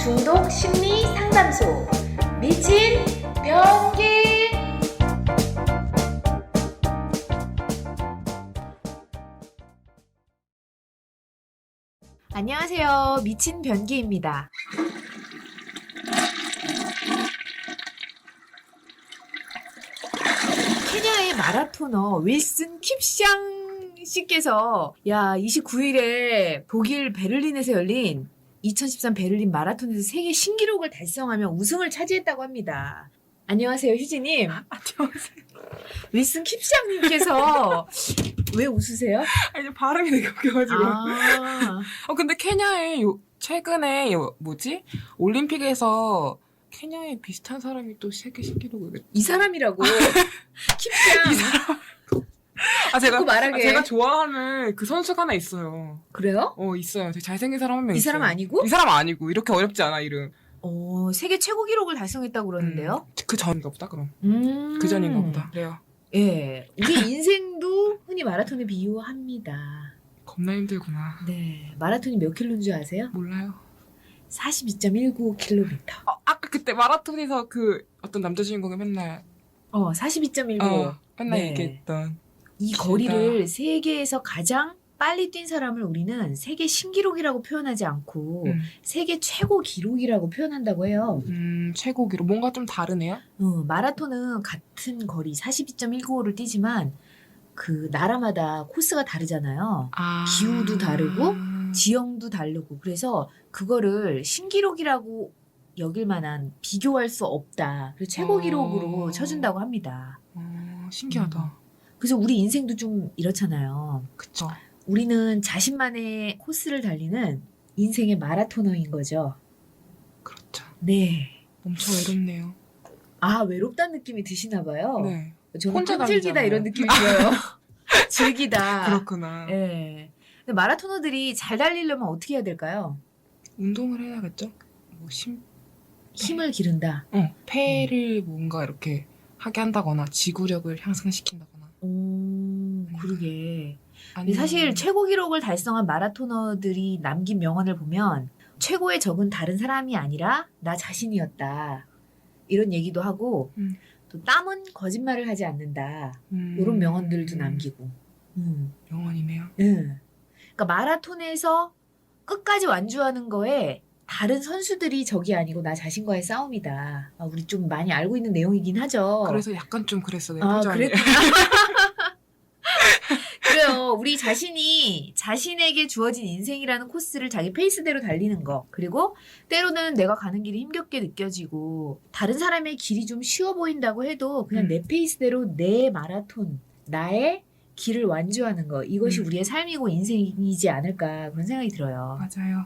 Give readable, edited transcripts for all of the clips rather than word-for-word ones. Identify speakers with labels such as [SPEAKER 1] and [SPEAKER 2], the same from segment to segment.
[SPEAKER 1] 중독 심리 상담소 미친 변기. 안녕하세요. 미친 변기입니다. 케냐의 마라토너 윌슨 킵샹 씨께서 29일에 독일 베를린에서 열린 2013 베를린 마라톤에서 세계 신기록을 달성하며 우승을 차지했다고 합니다. 안녕하세요, 휴지님.
[SPEAKER 2] 안녕하세요.
[SPEAKER 1] 윌슨 킵샹님께서 왜 웃으세요?
[SPEAKER 2] 아니, 발음이 되게 웃겨가지고. 근데 케냐에 최근에 올림픽에서 케냐에 비슷한 사람이 또 세계 신기록을.
[SPEAKER 1] 이 사람이라고. 킵샹.
[SPEAKER 2] 제가 좋아하는 그 선수가 하나 있어요.
[SPEAKER 1] 그래요?
[SPEAKER 2] 있어요. 되게 잘생긴 사람 한 명 있어요.
[SPEAKER 1] 이 사람 아니고?
[SPEAKER 2] 이 사람 아니고. 이렇게 어렵지 않아, 이름.
[SPEAKER 1] 세계 최고 기록을 달성했다고 그러는데요?
[SPEAKER 2] 그 전인가 보다, 그럼. 그 전인가 보다. 그래요.
[SPEAKER 1] 예. 우리 인생도 흔히 마라톤에 비유합니다.
[SPEAKER 2] 겁나 힘들구나.
[SPEAKER 1] 네. 마라톤이 몇 킬로인 줄 아세요?
[SPEAKER 2] 몰라요.
[SPEAKER 1] 42.195km.
[SPEAKER 2] 아까 그때 마라톤에서 그 어떤 남자 주인공이 맨날
[SPEAKER 1] 42.195.
[SPEAKER 2] 맨날
[SPEAKER 1] 네.
[SPEAKER 2] 얘기했던.
[SPEAKER 1] 이
[SPEAKER 2] 진짜.
[SPEAKER 1] 거리를 세계에서 가장 빨리 뛴 사람을 우리는 세계 신기록이라고 표현하지 않고 세계 최고 기록이라고 표현한다고 해요.
[SPEAKER 2] 최고 기록. 뭔가 좀 다르네요?
[SPEAKER 1] 마라톤은 같은 거리 42.195를 뛰지만 그 나라마다 코스가 다르잖아요. 기후도 다르고 지형도 다르고 그래서 그거를 신기록이라고 여길 만한 비교할 수 없다. 그래서 최고 기록으로 쳐준다고 합니다.
[SPEAKER 2] 신기하다.
[SPEAKER 1] 그래서 우리 인생도 좀 이렇잖아요.
[SPEAKER 2] 그쵸.
[SPEAKER 1] 우리는 자신만의 코스를 달리는 인생의 마라토너인 거죠.
[SPEAKER 2] 그렇죠.
[SPEAKER 1] 네.
[SPEAKER 2] 엄청 외롭네요.
[SPEAKER 1] 외롭다는 느낌이 드시나 봐요.
[SPEAKER 2] 네.
[SPEAKER 1] 저는
[SPEAKER 2] 혼자
[SPEAKER 1] 끈질기다
[SPEAKER 2] 다니잖아요.
[SPEAKER 1] 이런 느낌이 들어요. 즐기다.
[SPEAKER 2] 그렇구나.
[SPEAKER 1] 네. 근데 마라토너들이 잘 달리려면 어떻게 해야 될까요?
[SPEAKER 2] 운동을 해야겠죠?
[SPEAKER 1] 힘을 기른다.
[SPEAKER 2] 폐를 뭔가 이렇게 하게 한다거나 지구력을 향상시킨다거나.
[SPEAKER 1] 그러게. 근데 사실 최고 기록을 달성한 마라토너들이 남긴 명언을 보면 최고의 적은 다른 사람이 아니라 나 자신이었다. 이런 얘기도 하고 또 땀은 거짓말을 하지 않는다. 이런 명언들도 남기고.
[SPEAKER 2] 명언이네요.
[SPEAKER 1] 그러니까 마라톤에서 끝까지 완주하는 거에 다른 선수들이 적이 아니고 나 자신과의 싸움이다. 우리 좀 많이 알고 있는 내용이긴 하죠.
[SPEAKER 2] 그래서 약간 좀 그랬어. 내 표정이.
[SPEAKER 1] 그랬구나. 그래요. 우리 자신이 자신에게 주어진 인생이라는 코스를 자기 페이스대로 달리는 거. 그리고 때로는 내가 가는 길이 힘겹게 느껴지고 다른 사람의 길이 좀 쉬워 보인다고 해도 그냥 내 페이스대로 내 마라톤, 나의 길을 완주하는 거. 이것이 우리의 삶이고 인생이지 않을까 그런 생각이 들어요.
[SPEAKER 2] 맞아요.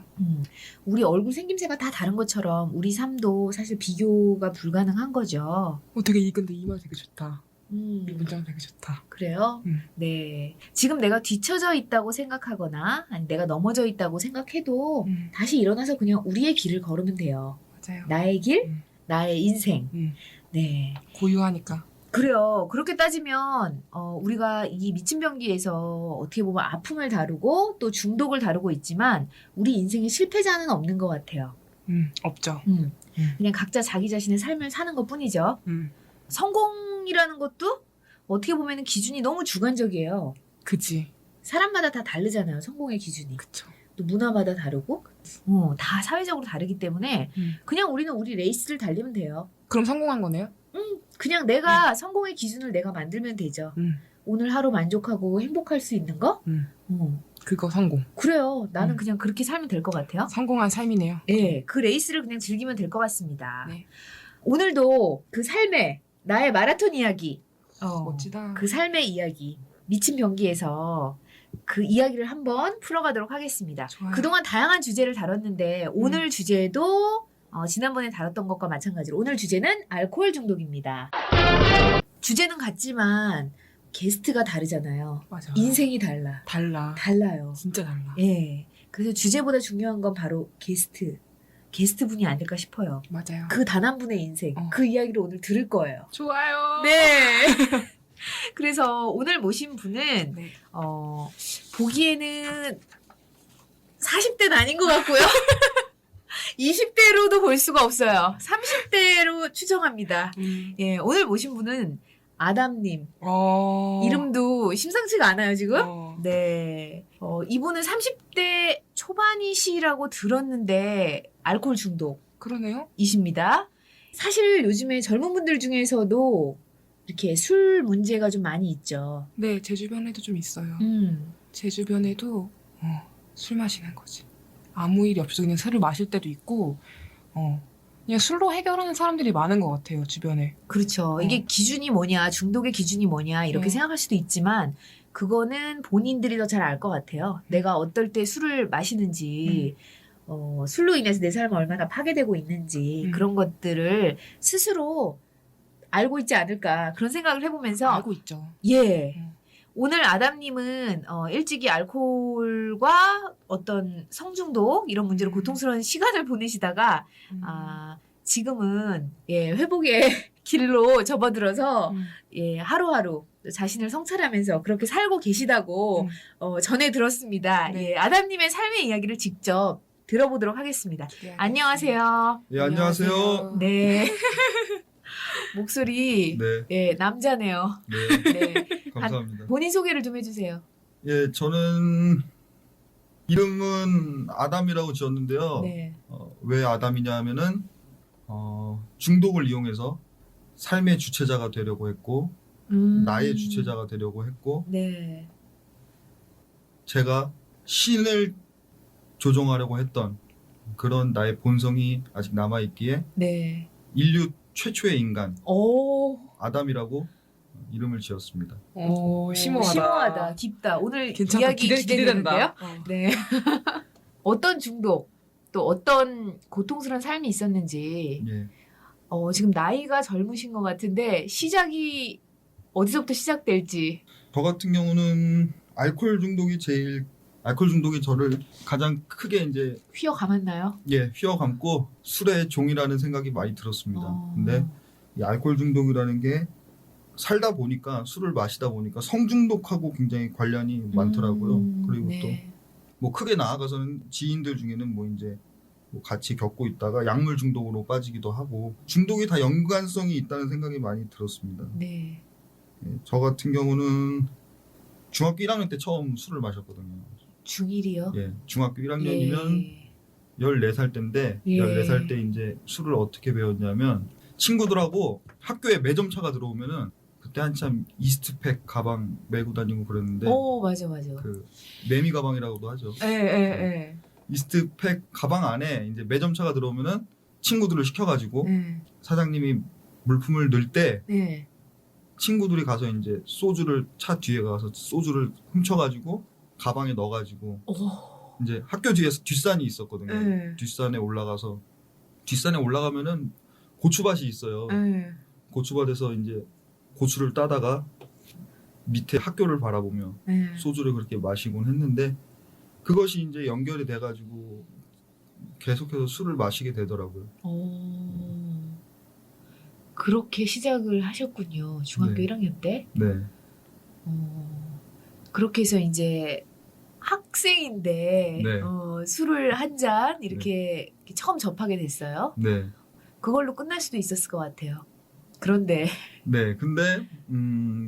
[SPEAKER 1] 우리 얼굴 생김새가 다 다른 것처럼 우리 삶도 사실 비교가 불가능한 거죠.
[SPEAKER 2] 근데 이 말 되게 좋다. 이 문장 되게 좋다.
[SPEAKER 1] 그래요? 네. 지금 내가 뒤처져 있다고 생각하거나 아니 내가 넘어져 있다고 생각해도 다시 일어나서 그냥 우리의 길을 걸으면 돼요.
[SPEAKER 2] 맞아요.
[SPEAKER 1] 나의 길, 나의 인생. 네.
[SPEAKER 2] 고유하니까.
[SPEAKER 1] 그래요. 그렇게 따지면 우리가 이 미친 변기에서 어떻게 보면 아픔을 다루고 또 중독을 다루고 있지만 우리 인생에 실패자는 없는 것 같아요.
[SPEAKER 2] 없죠.
[SPEAKER 1] 그냥 각자 자기 자신의 삶을 사는 것뿐이죠. 성공이라는 것도 어떻게 보면 기준이 너무 주관적이에요.
[SPEAKER 2] 그치.
[SPEAKER 1] 사람마다 다 다르잖아요. 성공의 기준이.
[SPEAKER 2] 그쵸.
[SPEAKER 1] 또 문화마다 다르고 다 사회적으로 다르기 때문에 그냥 우리는 우리 레이스를 달리면 돼요.
[SPEAKER 2] 그럼 성공한 거네요?
[SPEAKER 1] 그냥 내가 성공의 기준을 내가 만들면 되죠. 오늘 하루 만족하고 행복할 수 있는 거?
[SPEAKER 2] 그거 성공.
[SPEAKER 1] 그래요. 나는 그냥 그렇게 살면 될 것 같아요.
[SPEAKER 2] 성공한 삶이네요.
[SPEAKER 1] 네, 그 레이스를 그냥 즐기면 될 것 같습니다.
[SPEAKER 2] 네.
[SPEAKER 1] 오늘도 그 삶의 나의 마라톤 이야기
[SPEAKER 2] 멋지다.
[SPEAKER 1] 그 삶의 이야기 미친 변기에서 그 이야기를 한번 풀어가도록 하겠습니다.
[SPEAKER 2] 좋아요.
[SPEAKER 1] 그동안 다양한 주제를 다뤘는데 오늘 주제도 지난번에 다뤘던 것과 마찬가지로 오늘 주제는 알코올 중독입니다. 주제는 같지만 게스트가 다르잖아요.
[SPEAKER 2] 맞아.
[SPEAKER 1] 인생이 달라. 달라요.
[SPEAKER 2] 진짜 달라.
[SPEAKER 1] 예. 그래서 주제보다 중요한 건 바로 게스트분이 아닐까 싶어요.
[SPEAKER 2] 맞아요.
[SPEAKER 1] 그 단 한 분의 인생, 그 이야기를 오늘 들을 거예요.
[SPEAKER 2] 좋아요.
[SPEAKER 1] 네. 그래서 오늘 모신 분은
[SPEAKER 2] 네.
[SPEAKER 1] 보기에는 40대는 아닌 것 같고요. 20대로도 볼 수가 없어요. 30대로 추정합니다. 예, 오늘 모신 분은 아담님. 이름도 심상치가 않아요, 지금? 네. 이분은 30대 초반이시라고 들었는데, 알코올
[SPEAKER 2] 그러네요.
[SPEAKER 1] 중독이십니다. 사실 요즘에 젊은 분들 중에서도 이렇게 술 문제가 좀 많이 있죠.
[SPEAKER 2] 네, 제 주변에도 좀 있어요. 제 주변에도 술 마시는 거지. 아무 일이 없어서 그냥 술을 마실 때도 있고, 그냥 술로 해결하는 사람들이 많은 것 같아요, 주변에.
[SPEAKER 1] 그렇죠. 이게 기준이 뭐냐, 중독의 기준이 뭐냐, 이렇게 생각할 수도 있지만, 그거는 본인들이 더 잘 알 것 같아요. 내가 어떨 때 술을 마시는지, 술로 인해서 내 삶이 얼마나 파괴되고 있는지, 그런 것들을 스스로 알고 있지 않을까, 그런 생각을 해보면서,
[SPEAKER 2] 알고 있죠.
[SPEAKER 1] 예. 오늘 아담님은 일찍이 알코올과 어떤 성중독 이런 문제로 고통스러운 시간을 보내시다가 지금은 예, 회복의 길로 접어들어서 예, 하루하루 자신을 성찰하면서 그렇게 살고 계시다고 전해 들었습니다.
[SPEAKER 2] 네.
[SPEAKER 1] 예, 아담님의 삶의 이야기를 직접 들어보도록 하겠습니다.
[SPEAKER 2] 네,
[SPEAKER 1] 안녕하세요.
[SPEAKER 3] 예, 안녕하세요.
[SPEAKER 1] 네. 목소리
[SPEAKER 3] 네,
[SPEAKER 1] 예, 남자네요.
[SPEAKER 3] 네,
[SPEAKER 1] 네.
[SPEAKER 3] 감사합니다.
[SPEAKER 1] 본인 소개를 좀 해주세요.
[SPEAKER 3] 예, 저는 이름은 아담이라고 지었는데요.
[SPEAKER 1] 네.
[SPEAKER 3] 왜 아담이냐 하면은 중독을 이용해서 삶의 주체자가 되려고 했고 나의 주체자가 되려고 했고
[SPEAKER 1] 네.
[SPEAKER 3] 제가 신을 조종하려고 했던 그런 나의 본성이 아직 남아있기에
[SPEAKER 1] 네.
[SPEAKER 3] 인류 최초의 인간
[SPEAKER 1] 오.
[SPEAKER 3] 아담이라고 이름을 지었습니다.
[SPEAKER 2] 심오하다.
[SPEAKER 1] 심오하다. 깊다. 오늘
[SPEAKER 2] 괜찮다.
[SPEAKER 1] 이야기 기대되는데요. 네. 어떤 중독, 또 어떤 고통스러운 삶이 있었는지,
[SPEAKER 3] 예,
[SPEAKER 1] 지금 나이가 젊으신 것 같은데, 시작이 어디서부터 시작될지.
[SPEAKER 3] 저 같은 경우는 알코올 중독이 저를 가장 크게 이제
[SPEAKER 1] 휘어 감았나요?
[SPEAKER 3] 휘어감고 술의 종이라는 생각이 많이 들었습니다. 근데 이 알코올 중독이라는 게 살다 보니까 술을 마시다 보니까 성중독하고 굉장히 관련이 많더라고요. 그리고
[SPEAKER 1] 네.
[SPEAKER 3] 또 뭐 크게 나아가서는 지인들 중에는 뭐 이제 뭐 같이 겪고 있다가 약물 중독으로 빠지기도 하고 중독이 다 연관성이 있다는 생각이 많이 들었습니다.
[SPEAKER 1] 네.
[SPEAKER 3] 예, 저 같은 경우는 중학교 1학년 때 처음 술을 마셨거든요.
[SPEAKER 1] 중1이요?
[SPEAKER 3] 예, 중학교 1학년이면 14살 때인데
[SPEAKER 1] 예.
[SPEAKER 3] 14살 때 이제 술을 어떻게 배웠냐면 친구들하고 학교에 매점차가 들어오면은 그때 한참 이스트팩 가방 메고 다니고 그랬는데
[SPEAKER 1] 오, 맞아.
[SPEAKER 3] 그 매미 가방이라고도 하죠.
[SPEAKER 1] 예.
[SPEAKER 3] 이스트팩 가방 안에 이제 매점차가 들어오면은 친구들을 시켜가지고
[SPEAKER 1] 네.
[SPEAKER 3] 사장님이 물품을 넣을 때
[SPEAKER 1] 네.
[SPEAKER 3] 친구들이 가서 이제 차 뒤에 가서 소주를 훔쳐가지고 가방에 넣어가지고
[SPEAKER 1] 오.
[SPEAKER 3] 이제 학교 뒤에서 뒷산이 있었거든요.
[SPEAKER 1] 네.
[SPEAKER 3] 뒷산에 올라가면은 고추밭이 있어요.
[SPEAKER 1] 네.
[SPEAKER 3] 고추밭에서 이제 고추를 따다가 밑에 학교를 바라보며
[SPEAKER 1] 네.
[SPEAKER 3] 소주를 그렇게 마시곤 했는데 그것이 이제 연결이 돼가지고 계속해서 술을 마시게 되더라고요.
[SPEAKER 1] 오. 그렇게 시작을 하셨군요. 중학교
[SPEAKER 3] 네.
[SPEAKER 1] 1학년 때.
[SPEAKER 3] 네,
[SPEAKER 1] 그렇게 해서 이제 학생인데
[SPEAKER 3] 네.
[SPEAKER 1] 술을 한 잔 이렇게 처음 접하게 됐어요.
[SPEAKER 3] 네,
[SPEAKER 1] 그걸로 끝날 수도 있었을 것 같아요. 그런데
[SPEAKER 3] 네. 근데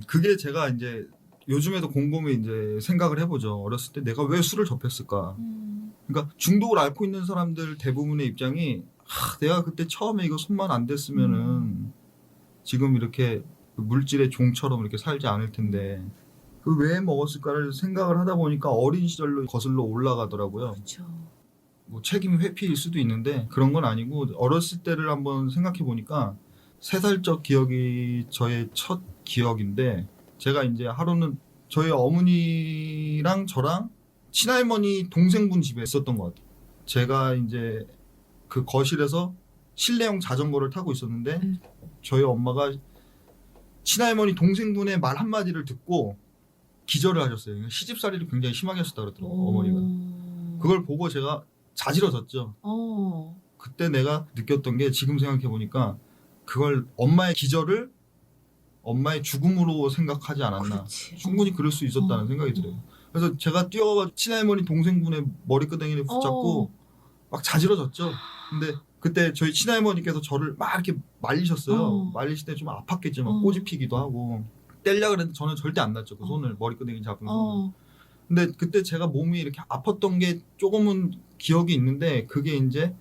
[SPEAKER 3] 그게 제가 이제 요즘에도 곰곰이 이제 생각을 해보죠. 어렸을 때 내가 왜 술을 접했을까? 그러니까 중독을 앓고 있는 사람들 대부분의 입장이 내가 그때 처음에 이거 손만 안 댔으면은 지금 이렇게 물질의 종처럼 이렇게 살지 않을 텐데 그 왜 먹었을까를 생각을 하다 보니까 어린 시절로 거슬러 올라가더라고요.
[SPEAKER 1] 그렇죠.
[SPEAKER 3] 뭐 책임 회피일 수도 있는데 그런 건 아니고 어렸을 때를 한번 생각해 보니까 3살적 기억이 저의 첫 기억인데 제가 이제 하루는 저희 어머니랑 저랑 친할머니 동생분 집에 있었던 것 같아요. 제가 이제 그 거실에서 실내용 자전거를 타고 있었는데 저희 엄마가 친할머니 동생분의 말 한마디를 듣고 기절을 하셨어요. 시집살이를 굉장히 심하게 하셨다 그러더라고요. 어머니가. 그걸 보고 제가 자지러졌죠. 그때 내가 느꼈던 게 지금 생각해 보니까 그걸 엄마의 기절을 엄마의 죽음으로 생각하지 않았나.
[SPEAKER 1] 그렇지.
[SPEAKER 3] 충분히 그럴 수 있었다는 생각이 들어요. 그래서 제가 뛰어가서 친할머니 동생분의 머리끄댕이를 붙잡고 막 자지러졌죠. 근데 그때 저희 친할머니께서 저를 막 이렇게 말리셨어요. 말리실 때 좀 아팠겠지만 꼬집히기도 하고 떼려고 그랬는데 저는 절대 안 났죠. 그 손을 머리끄댕이 잡은 손을. 근데 그때 제가 몸이 이렇게 아팠던 게 조금은 기억이 있는데 그게 이제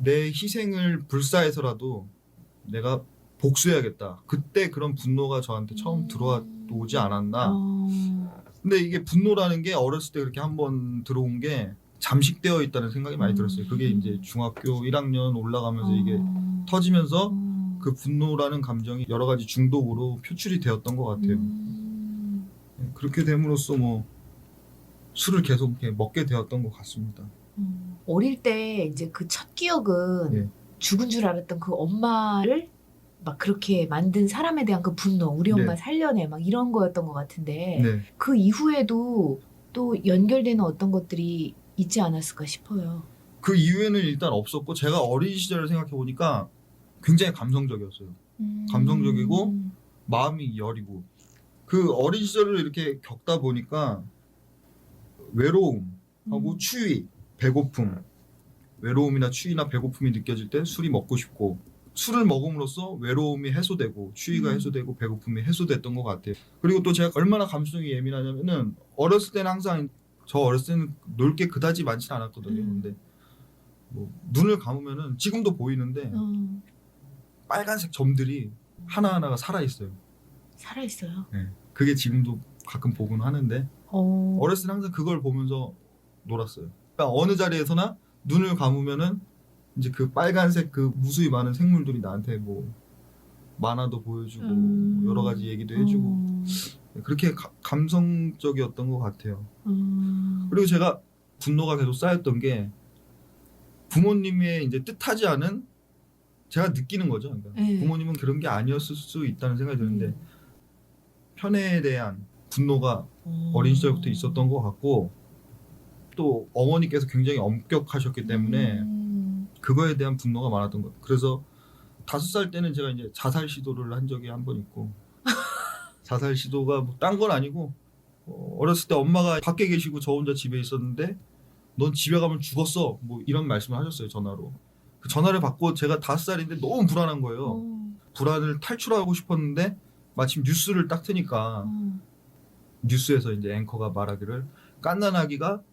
[SPEAKER 3] 내 희생을 불사해서라도 내가 복수해야겠다. 그때 그런 분노가 저한테 처음 들어오지 않았나. 근데 이게 분노라는 게 어렸을 때 그렇게 한번 들어온 게 잠식되어 있다는 생각이 많이 들었어요. 그게 이제 중학교 1학년 올라가면서 이게 터지면서 그 분노라는 감정이 여러 가지 중독으로 표출이 되었던 것 같아요. 그렇게 됨으로써 뭐 술을 계속 이렇게 먹게 되었던 것 같습니다.
[SPEAKER 1] 어릴 때 이제 그 첫 기억은
[SPEAKER 3] 예.
[SPEAKER 1] 죽은 줄 알았던 그 엄마를 막 그렇게 만든 사람에 대한 그 분노, 우리 엄마
[SPEAKER 3] 네.
[SPEAKER 1] 살려내 막 이런 거였던 것 같은데
[SPEAKER 3] 네.
[SPEAKER 1] 그 이후에도 또 연결되는 어떤 것들이 있지 않았을까 싶어요.
[SPEAKER 3] 그 이후에는 일단 없었고 제가 어린 시절을 생각해 보니까 굉장히 감성적이었어요. 감성적이고 마음이 여리고 그 어린 시절을 이렇게 겪다 보니까 외로움하고 추위, 배고픔, 외로움이나 추위나 배고픔이 느껴질 때 술이 먹고 싶고 술을 먹음으로써 외로움이 해소되고 추위가 해소되고 배고픔이 해소됐던 것 같아요. 그리고 또 제가 얼마나 감수성이 예민하냐면은 어렸을 때는 항상 저 어렸을 때는 놀 게 그다지 많지 않았거든요. 근데 뭐 눈을 감으면은 지금도 보이는데 빨간색 점들이 하나하나가 살아있어요.
[SPEAKER 1] 살아있어요.
[SPEAKER 3] 네. 그게 지금도 가끔 보곤 하는데 어렸을 때 항상 그걸 보면서 놀았어요. 그러니까 어느 자리에서나 눈을 감으면은 이제 그 빨간색 그 무수히 많은 생물들이 나한테 뭐 만화도 보여주고 여러 가지 얘기도 해주고 그렇게 감성적이었던 것 같아요. 그리고 제가 분노가 계속 쌓였던 게 부모님의 이제 뜻하지 않은 제가 느끼는 거죠. 그러니까
[SPEAKER 1] 네.
[SPEAKER 3] 부모님은 그런 게 아니었을 수 있다는 생각이 드는데 편애에 대한 분노가 어린 시절부터 있었던 것 같고 또 어머니께서 굉장히 엄격하셨기 때문에 그거에 대한 분노가 많았던 것 같아요. 그래서 5살 때는 제가 이제 자살 시도를 한 적이 한 번 있고 자살 시도가 뭐 딴 건 아니고 어렸을 때 엄마가 밖에 계시고 저 혼자 집에 있었는데 넌 집에 가면 죽었어 뭐 이런 말씀을 하셨어요. 전화로. 그 전화를 받고 제가 5살인데 너무 불안한 거예요. 불안을 탈출하고 싶었는데 마침 뉴스를 딱 트니까 뉴스에서 이제 앵커가 말하기를 갓난아기가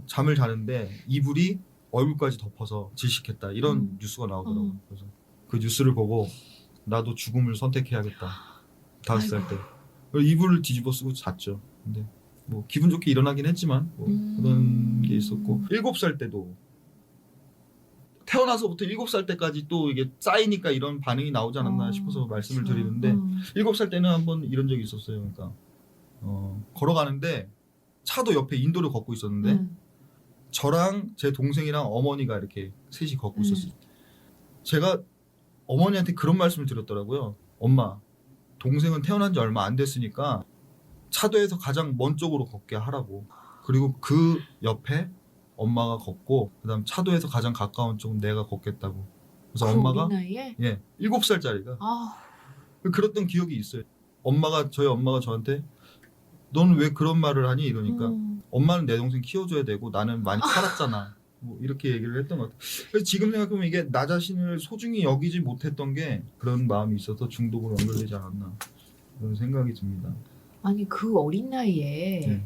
[SPEAKER 3] 잠을 자는데 이불이 얼굴까지 덮어서 질식했다 이런 뉴스가 나오더라고요. 그래서 그 뉴스를 보고 나도 죽음을 선택해야겠다. 5살 때. 그래서 이불을 뒤집어 쓰고 잤죠. 근데 뭐 기분 좋게 일어나긴 했지만 뭐 그런 게 있었고 7살 때도 태어나서부터 7살 때까지 또 이게 쌓이니까 이런 반응이 나오지 않았나 싶어서 말씀을 드리는데 7살 때는 한번 이런 적이 있었어요. 그러니까 걸어가는데 차도 옆에 인도를 걷고 있었는데 저랑 제 동생이랑 어머니가 이렇게 셋이 걷고 있었어요. 제가 어머니한테 그런 말씀을 드렸더라고요. 엄마, 동생은 태어난 지 얼마 안 됐으니까 차도에서 가장 먼 쪽으로 걷게 하라고. 그리고 그 옆에 엄마가 걷고 그다음 차도에서 가장 가까운 쪽은 내가 걷겠다고. 그래서 엄마가
[SPEAKER 1] 어린 나이에?
[SPEAKER 3] 7살짜리가 그랬던 기억이 있어요. 저희 엄마가 저한테 너는 왜 그런 말을 하니? 이러니까 엄마는 내 동생 키워줘야 되고 나는 많이 살았잖아. 뭐 이렇게 얘기를 했던 것 같아요. 그래서 지금 생각해보면 이게 나 자신을 소중히 여기지 못했던 게 그런 마음이 있어서 중독으로 연결되지 않았나 그런 생각이 듭니다.
[SPEAKER 1] 아니 그 어린 나이에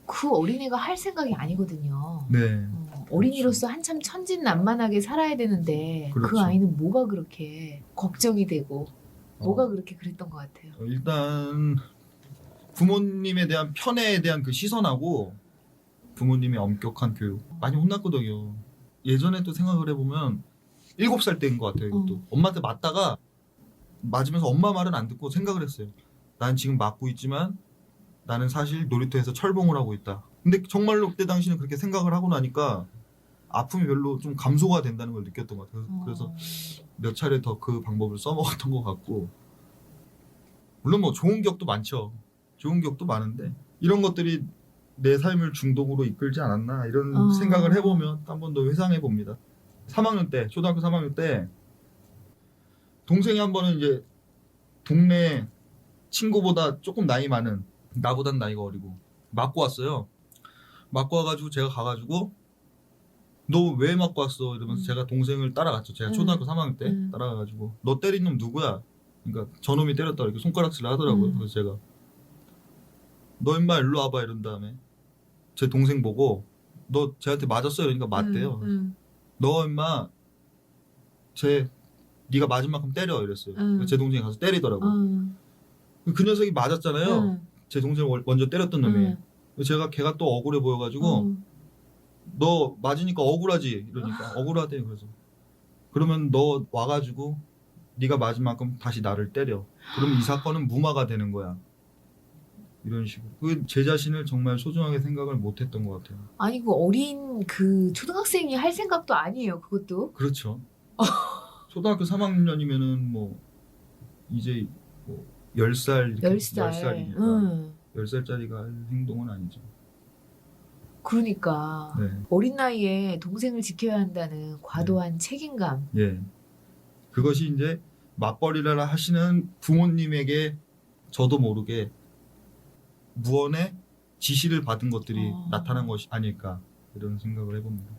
[SPEAKER 1] 그 어린애가 할 생각이 아니거든요.
[SPEAKER 3] 네.
[SPEAKER 1] 어린이로서 한참 천진난만하게 살아야 되는데 그
[SPEAKER 3] 그렇죠.
[SPEAKER 1] 아이는 뭐가 그렇게 걱정이 되고 뭐가 그렇게 그랬던 것 같아요.
[SPEAKER 3] 일단 부모님에 대한 편애에 대한 그 시선하고 부모님의 엄격한 교육 많이 혼났거든요. 예전에 또 생각을 해보면 7살 때인 것 같아요. 이것도 엄마한테 맞다가 맞으면서 엄마 말은 안 듣고 생각을 했어요. 난 지금 맞고 있지만 나는 사실 놀이터에서 철봉을 하고 있다. 근데 정말로 그때 당시는 그렇게 생각을 하고 나니까 아픔이 별로 좀 감소가 된다는 걸 느꼈던 것 같아요. 그래서 몇 차례 더 그 방법을 써먹었던 것 같고 물론 뭐 좋은 기억도 많죠. 좋은 기억도 많은데 이런 것들이 내 삶을 중독으로 이끌지 않았나 이런 생각을 해보면 한 번 더 회상해 봅니다. 3학년 때 초등학교 3학년 때 동생이 한 번은 이제 동네 친구보다 조금 나이 많은 나보단 나이가 어리고 맞고 왔어요. 맞고 와가지고 제가 가가지고 너 왜 맞고 왔어? 이러면서 제가 동생을 따라갔죠. 제가 초등학교 3학년 때
[SPEAKER 1] 음.
[SPEAKER 3] 따라가가지고 너 때린 놈 누구야? 그러니까 저놈이 때렸다 이렇게 손가락질을 하더라고요. 그래서 제가 너 임마 일로 와봐 이런 다음에 제 동생 보고 너 쟤한테 맞았어? 이러니까 맞대요. 너 임마 네가 맞은 만큼 때려 이랬어요. 그러니까 제 동생이 가서 때리더라고요. 그 녀석이 맞았잖아요. 제 동생을 먼저 때렸던 놈이. 제가 걔가 또 억울해 보여가지고 너 맞으니까 억울하지 이러니까 억울하대. 그래서 그러면 너 와가지고 네가 맞은 만큼 다시 나를 때려. 그러면 이 사건은 무마가 되는 거야. 이런 식으로. 제 자신을 정말 소중하게 생각을 못했던 것 같아요.
[SPEAKER 1] 아니 그 어린 그 초등학생이 할 생각도 아니에요. 그것도.
[SPEAKER 3] 그렇죠. 초등학교 3학년이면은 뭐 이제 뭐 10살 10살이니까 10살짜리가 할 행동은 아니죠.
[SPEAKER 1] 그러니까
[SPEAKER 3] 네.
[SPEAKER 1] 어린 나이에 동생을 지켜야 한다는 과도한 책임감.
[SPEAKER 3] 예. 그것이 이제 맞벌이를 하시는 부모님에게 저도 모르게 무언의 지시를 받은 것들이 나타난 것이 아닐까 이런 생각을 해봅니다.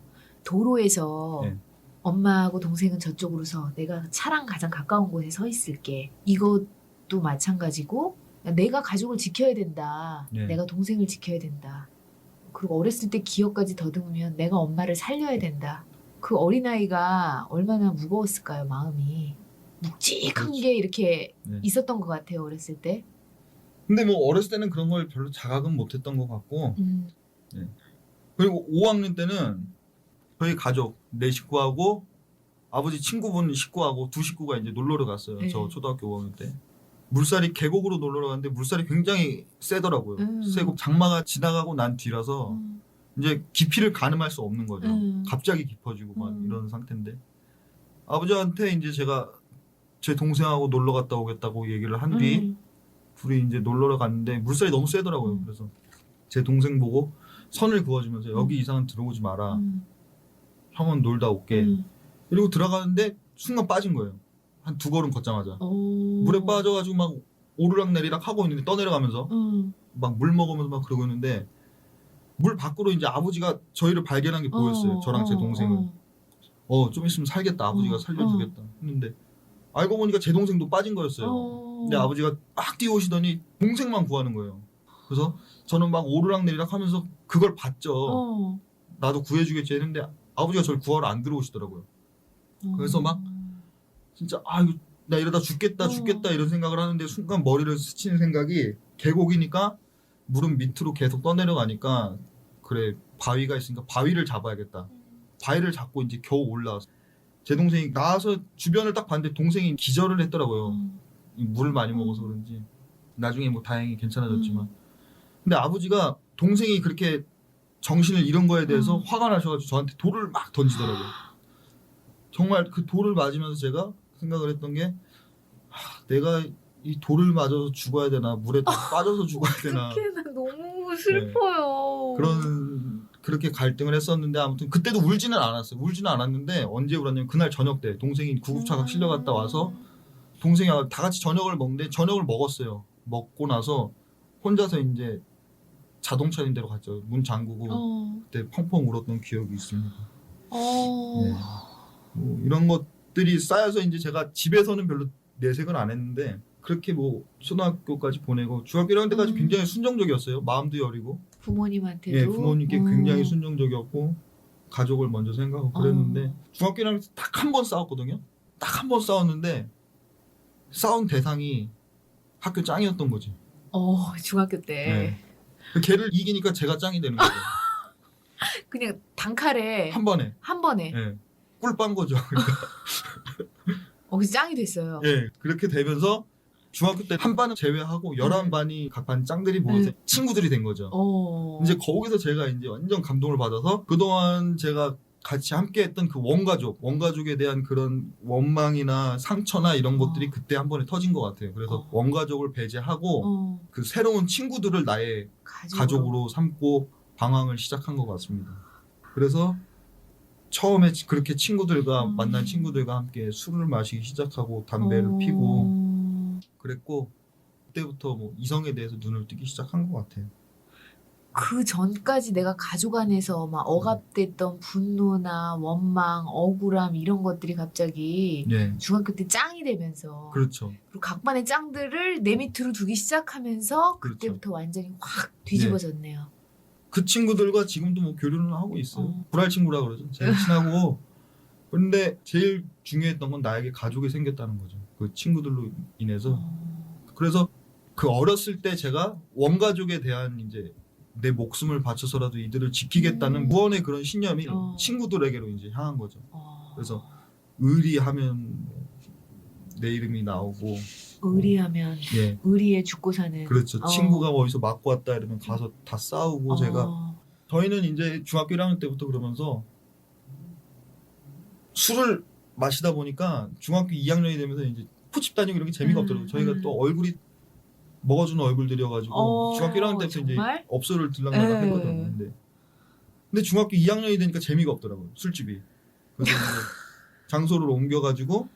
[SPEAKER 1] 도로에서
[SPEAKER 3] 네.
[SPEAKER 1] 엄마하고 동생은 저쪽으로서 내가 차랑 가장 가까운 곳에 서 있을게. 이것도 마찬가지고 내가 가족을 지켜야 된다.
[SPEAKER 3] 네.
[SPEAKER 1] 내가 동생을 지켜야 된다. 그리고 어렸을 때 기억까지 더듬으면 내가 엄마를 살려야 된다. 그 어린아이가 얼마나 무거웠을까요, 마음이. 묵직한
[SPEAKER 3] 그렇죠.
[SPEAKER 1] 게 이렇게
[SPEAKER 3] 네.
[SPEAKER 1] 있었던 것 같아요, 어렸을 때.
[SPEAKER 3] 근데 뭐 어렸을 때는 그런 걸 별로 자각은 못했던 것 같고 그리고 5학년 때는 저희 가족 4식구하고 아버지 친구분 식구하고 2식구가 이제 놀러를 갔어요.
[SPEAKER 1] 네.
[SPEAKER 3] 저 초등학교 5학년 때. 물살이 계곡으로 놀러 갔는데 물살이 굉장히 세더라고요. 세고 장마가 지나가고 난 뒤라서 이제 깊이를 가늠할 수 없는 거죠. 갑자기 깊어지고 막 이런 상태인데 아버지한테 이제 제가 제 동생하고 놀러 갔다 오겠다고 얘기를 한 뒤 둘이 이제 놀러 갔는데 물살이 너무 세더라고요. 그래서 제 동생 보고 선을 그어주면서 여기 이상은 들어오지 마라. 형은 놀다 올게. 이러고 들어가는데 순간 빠진 거예요. 한 2걸음 걷자마자. 물에 빠져가지고 막 오르락 내리락 하고 있는데 떠내려가면서 막 물 먹으면서 막 그러고 있는데 물 밖으로 이제 아버지가 저희를 발견한 게 보였어요. 저랑 제 동생을. 좀 있으면 살겠다. 아버지가 살려주겠다. 했는데 알고 보니까 제 동생도 빠진 거였어요. 근데 아버지가 막 뛰어오시더니 동생만 구하는 거예요. 그래서 저는 막 오르락 내리락 하면서 그걸 봤죠. 나도 구해주겠지 했는데 아버지가 저를 구하러 안 들어오시더라고요. 그래서 막 진짜 이거 나 이러다 죽겠다 이런 생각을 하는데 순간 머리를 스치는 생각이 계곡이니까 물은 밑으로 계속 떠내려가니까 그래 바위가 있으니까 바위를 잡아야겠다. 바위를 잡고 이제 겨우 올라왔어. 제 동생이 나와서 주변을 딱 봤는데 동생이 기절을 했더라고요. 물을 많이 먹어서 그런지 나중에 뭐 다행히 괜찮아졌지만 근데 아버지가 동생이 그렇게 정신을 잃은 거에 대해서 화가 나셔가지고 저한테 돌을 막 던지더라고요. 정말 그 돌을 맞으면서 제가 생각을 했던 게 내가 이 돌을 맞아서 죽어야 되나 물에 빠져서 죽어야 되나
[SPEAKER 1] 어떡해, 나 너무 슬퍼요.
[SPEAKER 3] 그렇게 갈등을 했었는데 아무튼 그때도 울지는 않았어요. 울지는 않았는데 언제 울었냐면 그날 저녁 때 동생이 구급차가 실려갔다 와서 동생이 다 같이 저녁을 먹는데 저녁을 먹었어요. 먹고 나서 혼자서 이제 자동차인 데로 갔죠. 문 잠그고 그때 펑펑 울었던 기억이 있습니다. 네. 뭐 이런 것들이 쌓여서 이제 제가 집에서는 별로 내색을 안 했는데 그렇게 뭐 초등학교까지 보내고 중학교 1학년 때까지 굉장히 순정적이었어요. 마음도 여리고
[SPEAKER 1] 부모님한테도.
[SPEAKER 3] 예, 부모님께 굉장히 순정적이었고 가족을 먼저 생각하고 그랬는데 중학교 1학년 때 딱 한 번 싸웠거든요. 딱 한 번 싸웠는데 싸운 대상이 학교 짱이었던 거지.
[SPEAKER 1] 중학교 때.
[SPEAKER 3] 네. 걔를 이기니까 제가 짱이 되는 거죠.
[SPEAKER 1] 그냥 단칼에
[SPEAKER 3] 한 번에.
[SPEAKER 1] 한 번에.
[SPEAKER 3] 예. 꿀빤 거죠. 그러니까.
[SPEAKER 1] 그래서 짱이 됐어요.
[SPEAKER 3] 예. 그렇게 되면서 중학교 때 한 반은 제외하고 11반이 각 반 짱들이 모여서 친구들이 된 거죠. 이제 거기서 제가 이제 완전 감동을 받아서 그동안 제가 같이 함께 했던 그 원가족에 대한 그런 원망이나 상처나 이런 것들이 그때 한 번에 터진 것 같아요. 그래서 원가족을 배제하고 그 새로운 친구들을 나의 가족으로 삼고 방황을 시작한 것 같습니다. 그래서 처음에 그렇게 친구들과 만난 친구들과 함께 술을 마시기 시작하고 담배를 피고 그랬고 그때부터 뭐 이성에 대해서 눈을 뜨기 시작한 것 같아요.
[SPEAKER 1] 그 전까지 내가 가족 안에서 막 억압됐던 분노나 원망, 억울함 이런 것들이 갑자기
[SPEAKER 3] 예.
[SPEAKER 1] 중학교 때 짱이 되면서
[SPEAKER 3] 그렇죠.
[SPEAKER 1] 그리고 각반의 짱들을 내 밑으로 두기 시작하면서
[SPEAKER 3] 그렇죠.
[SPEAKER 1] 그때부터 완전히 확 뒤집어졌네요.
[SPEAKER 3] 그 친구들과 지금도 뭐 교류는 하고 있어요.
[SPEAKER 1] 어.
[SPEAKER 3] 불알 친구라 그러죠. 제일 친하고. 근데 제일 중요했던 건 나에게 가족이 생겼다는 거죠. 그 친구들로 인해서. 그래서 그 어렸을 때 제가 원가족에 대한 이제 내 목숨을 바쳐서라도 이들을 지키겠다는 무언의 그런 신념이 친구들에게로 이제 향한 거죠. 그래서 의리하면 내 이름이 나오고
[SPEAKER 1] 의리하면
[SPEAKER 3] 예.
[SPEAKER 1] 의리에 죽고 사는.
[SPEAKER 3] 그렇죠. 친구가 어디서 맞고 왔다 이러면 가서 다 싸우고 제가 저희는 이제 중학교 1학년 때부터 그러면서 술을 마시다 보니까 중학교 2학년이 되면서 이제 포집 다니고 이런 게 재미가 없더라고요. 저희가 또 얼굴이 먹어주는 얼굴들이어가지고 중학교 1학년 때부터
[SPEAKER 1] 정말?
[SPEAKER 3] 이제 업소를 들락날락 했거든요. 근데 중학교 2학년이 되니까 재미가 없더라고요. 술집이. 그래서 이제 장소를 옮겨가지고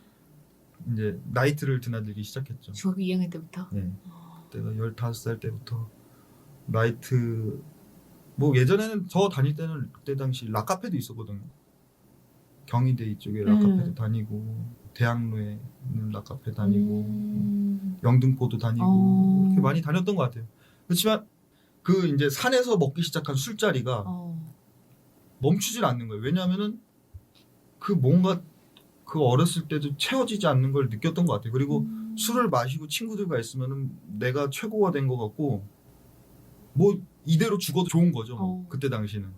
[SPEAKER 3] 이제 나이트를 드나들기 시작했죠.
[SPEAKER 1] 중학교 2학년 때부터?
[SPEAKER 3] 네. 그때가 15살 때부터 나이트 뭐 예전에는 저 다닐 때는 그때 당시 락카페도 있었거든요. 경희대 이쪽에 락카페도 다니고 대학로에 있는 락카페 다니고 영등포도 다니고 이렇게 많이 다녔던 것 같아요. 그렇지만 그 이제 산에서 먹기 시작한 술자리가 멈추질 않는 거예요. 왜냐하면은 그 뭔가 그 어렸을 때도 채워지지 않는 걸 느꼈던 것 같아요. 그리고 술을 마시고 친구들과 있으면은 내가 최고가 된 것 같고 뭐 이대로 죽어도 좋은 거죠. 뭐. 그때 당시는.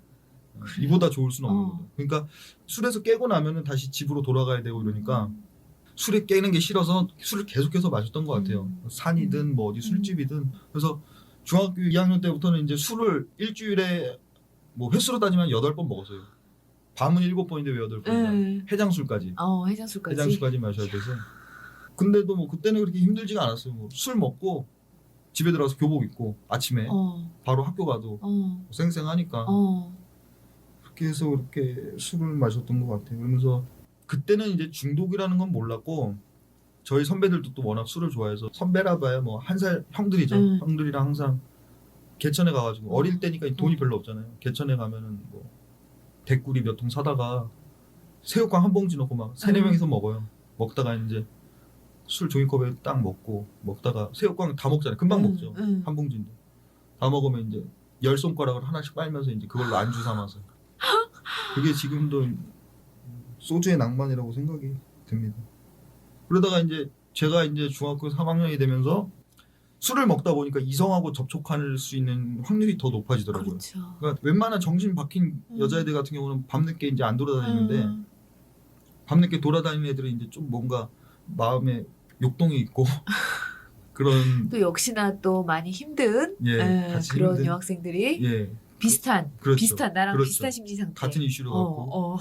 [SPEAKER 1] 그래요?
[SPEAKER 3] 이보다 좋을 수는 없는 거죠. 그러니까 술에서 깨고 나면은 다시 집으로 돌아가야 되고 이러니까 술에 깨는 게 싫어서 술을 계속해서 마셨던 것 같아요. 산이든 뭐 어디 술집이든. 그래서 중학교 2학년 때부터는 이제 술을 일주일에 뭐 횟수로 따지면 8번 먹었어요. 밤은 7번인데 왜 8번이냐. 해장술까지.
[SPEAKER 1] 해장술까지.
[SPEAKER 3] 해장술까지 마셔야 돼서. 근데도 뭐 그때는 그렇게 힘들지가 않았어요. 뭐 술 먹고 집에 들어가서 교복 입고 아침에 바로 학교 가도 쌩쌩하니까. 그렇게 해서 그렇게 술을 마셨던 것 같아요. 그러면서 그때는 이제 중독이라는 건 몰랐고 저희 선배들도 또 워낙 술을 좋아해서 선배라 봐야 뭐 한 살 형들이죠. 형들이랑 항상 개천에 가가지고 어릴 때니까 돈이 별로 없잖아요. 개천에 가면은 뭐 대꾸리 몇 통 사다가 새우깡 한 봉지 넣고 막 3-4명이서 먹어요. 먹다가 이제 술 종이컵에 딱 먹다가 새우깡 다 먹잖아요. 금방 먹죠. 한 봉지인데 다 먹으면 이제 10손가락을 하나씩 빨면서 이제 그걸로 안주 삼아서 그게 지금도 소주의 낭만이라고 생각이 듭니다. 그러다가 이제 제가 이제 중학교 3학년이 되면서 술을 먹다 보니까 이성하고 접촉할 수 있는 확률이 더 높아지더라고요.
[SPEAKER 1] 그렇죠.
[SPEAKER 3] 그러니까 웬만한 정신 박힌 여자애들 같은 경우는 밤늦게 이제 안 돌아다니는데 밤늦게 돌아다니는 애들은 이제 좀 뭔가 마음에 욕동이 있고 그런
[SPEAKER 1] 또 역시나 또 많이 힘든
[SPEAKER 3] 같이
[SPEAKER 1] 그런
[SPEAKER 3] 힘든,
[SPEAKER 1] 여학생들이 비슷한 나랑
[SPEAKER 3] 그렇죠.
[SPEAKER 1] 비슷한 심리 상태.
[SPEAKER 3] 같은 이슈로 갖고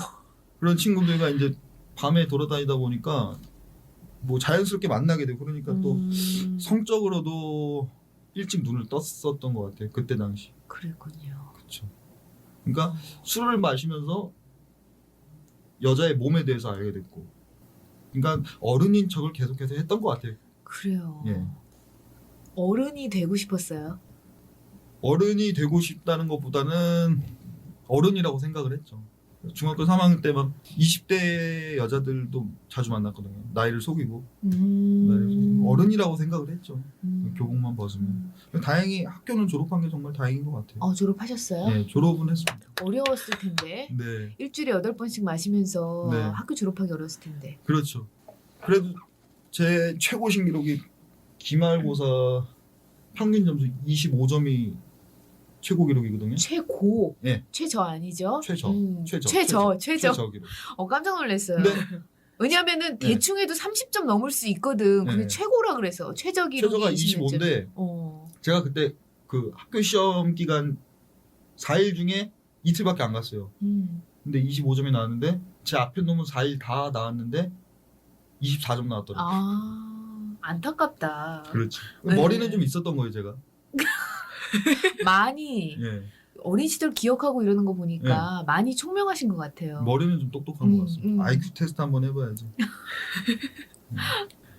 [SPEAKER 3] 그런 친구들과 이제 밤에 돌아다니다 보니까 뭐 자연스럽게 만나게 되고 그러니까 또 성적으로도 일찍 눈을 떴었던 것 같아요. 그때 당시.
[SPEAKER 1] 그랬군요.
[SPEAKER 3] 그렇죠. 그러니까 술을 마시면서 여자의 몸에 대해서 알게 됐고, 그러니까 어른인 척을 계속해서 했던 것 같아요.
[SPEAKER 1] 그래요.
[SPEAKER 3] 예.
[SPEAKER 1] 어른이 되고 싶었어요.
[SPEAKER 3] 어른이 되고 싶다는 것보다는 어른이라고 생각을 했죠. 중학교 3학년 때 막 20대 여자들도 자주 만났거든요. 나이를 속이고. 어른이라고 생각을 했죠. 교복만 벗으면. 다행히 학교는 졸업한 게 정말 다행인 것 같아요.
[SPEAKER 1] 졸업하셨어요?
[SPEAKER 3] 네, 졸업은 했습니다.
[SPEAKER 1] 어려웠을 텐데.
[SPEAKER 3] 네.
[SPEAKER 1] 일주일에 8번씩 마시면서
[SPEAKER 3] 네.
[SPEAKER 1] 학교 졸업하기 어려웠을 텐데.
[SPEAKER 3] 그렇죠. 그래도 제 최고 신기록이 기말고사 평균 점수 25점이 최고 기록이거든요.
[SPEAKER 1] 최고.
[SPEAKER 3] 네.
[SPEAKER 1] 최저 아니죠?
[SPEAKER 3] 최저.
[SPEAKER 1] 최저.
[SPEAKER 3] 기록.
[SPEAKER 1] 깜짝 놀랐어요.
[SPEAKER 3] 근데
[SPEAKER 1] 왜냐면은 대충 해도 30점 넘을 수 있거든. 근데
[SPEAKER 3] 네.
[SPEAKER 1] 최고라 그래서 최저 기록이
[SPEAKER 3] 최저가 25인데 제가 그때 그 학교 시험 기간 4일 중에 이틀밖에 안 갔어요. 근데 25점이 나왔는데 제 앞에 놈은 4일 다 나왔는데 24점 나왔더라고요.
[SPEAKER 1] 안타깝다.
[SPEAKER 3] 그렇지.
[SPEAKER 1] 네.
[SPEAKER 3] 머리는 좀 있었던 거예요, 제가.
[SPEAKER 1] 많이
[SPEAKER 3] 예.
[SPEAKER 1] 어린 시절 기억하고 이러는 거 보니까 많이 총명하신 것 같아요.
[SPEAKER 3] 머리는 좀 똑똑한 것 같습니다. IQ 테스트 한번 해봐야지.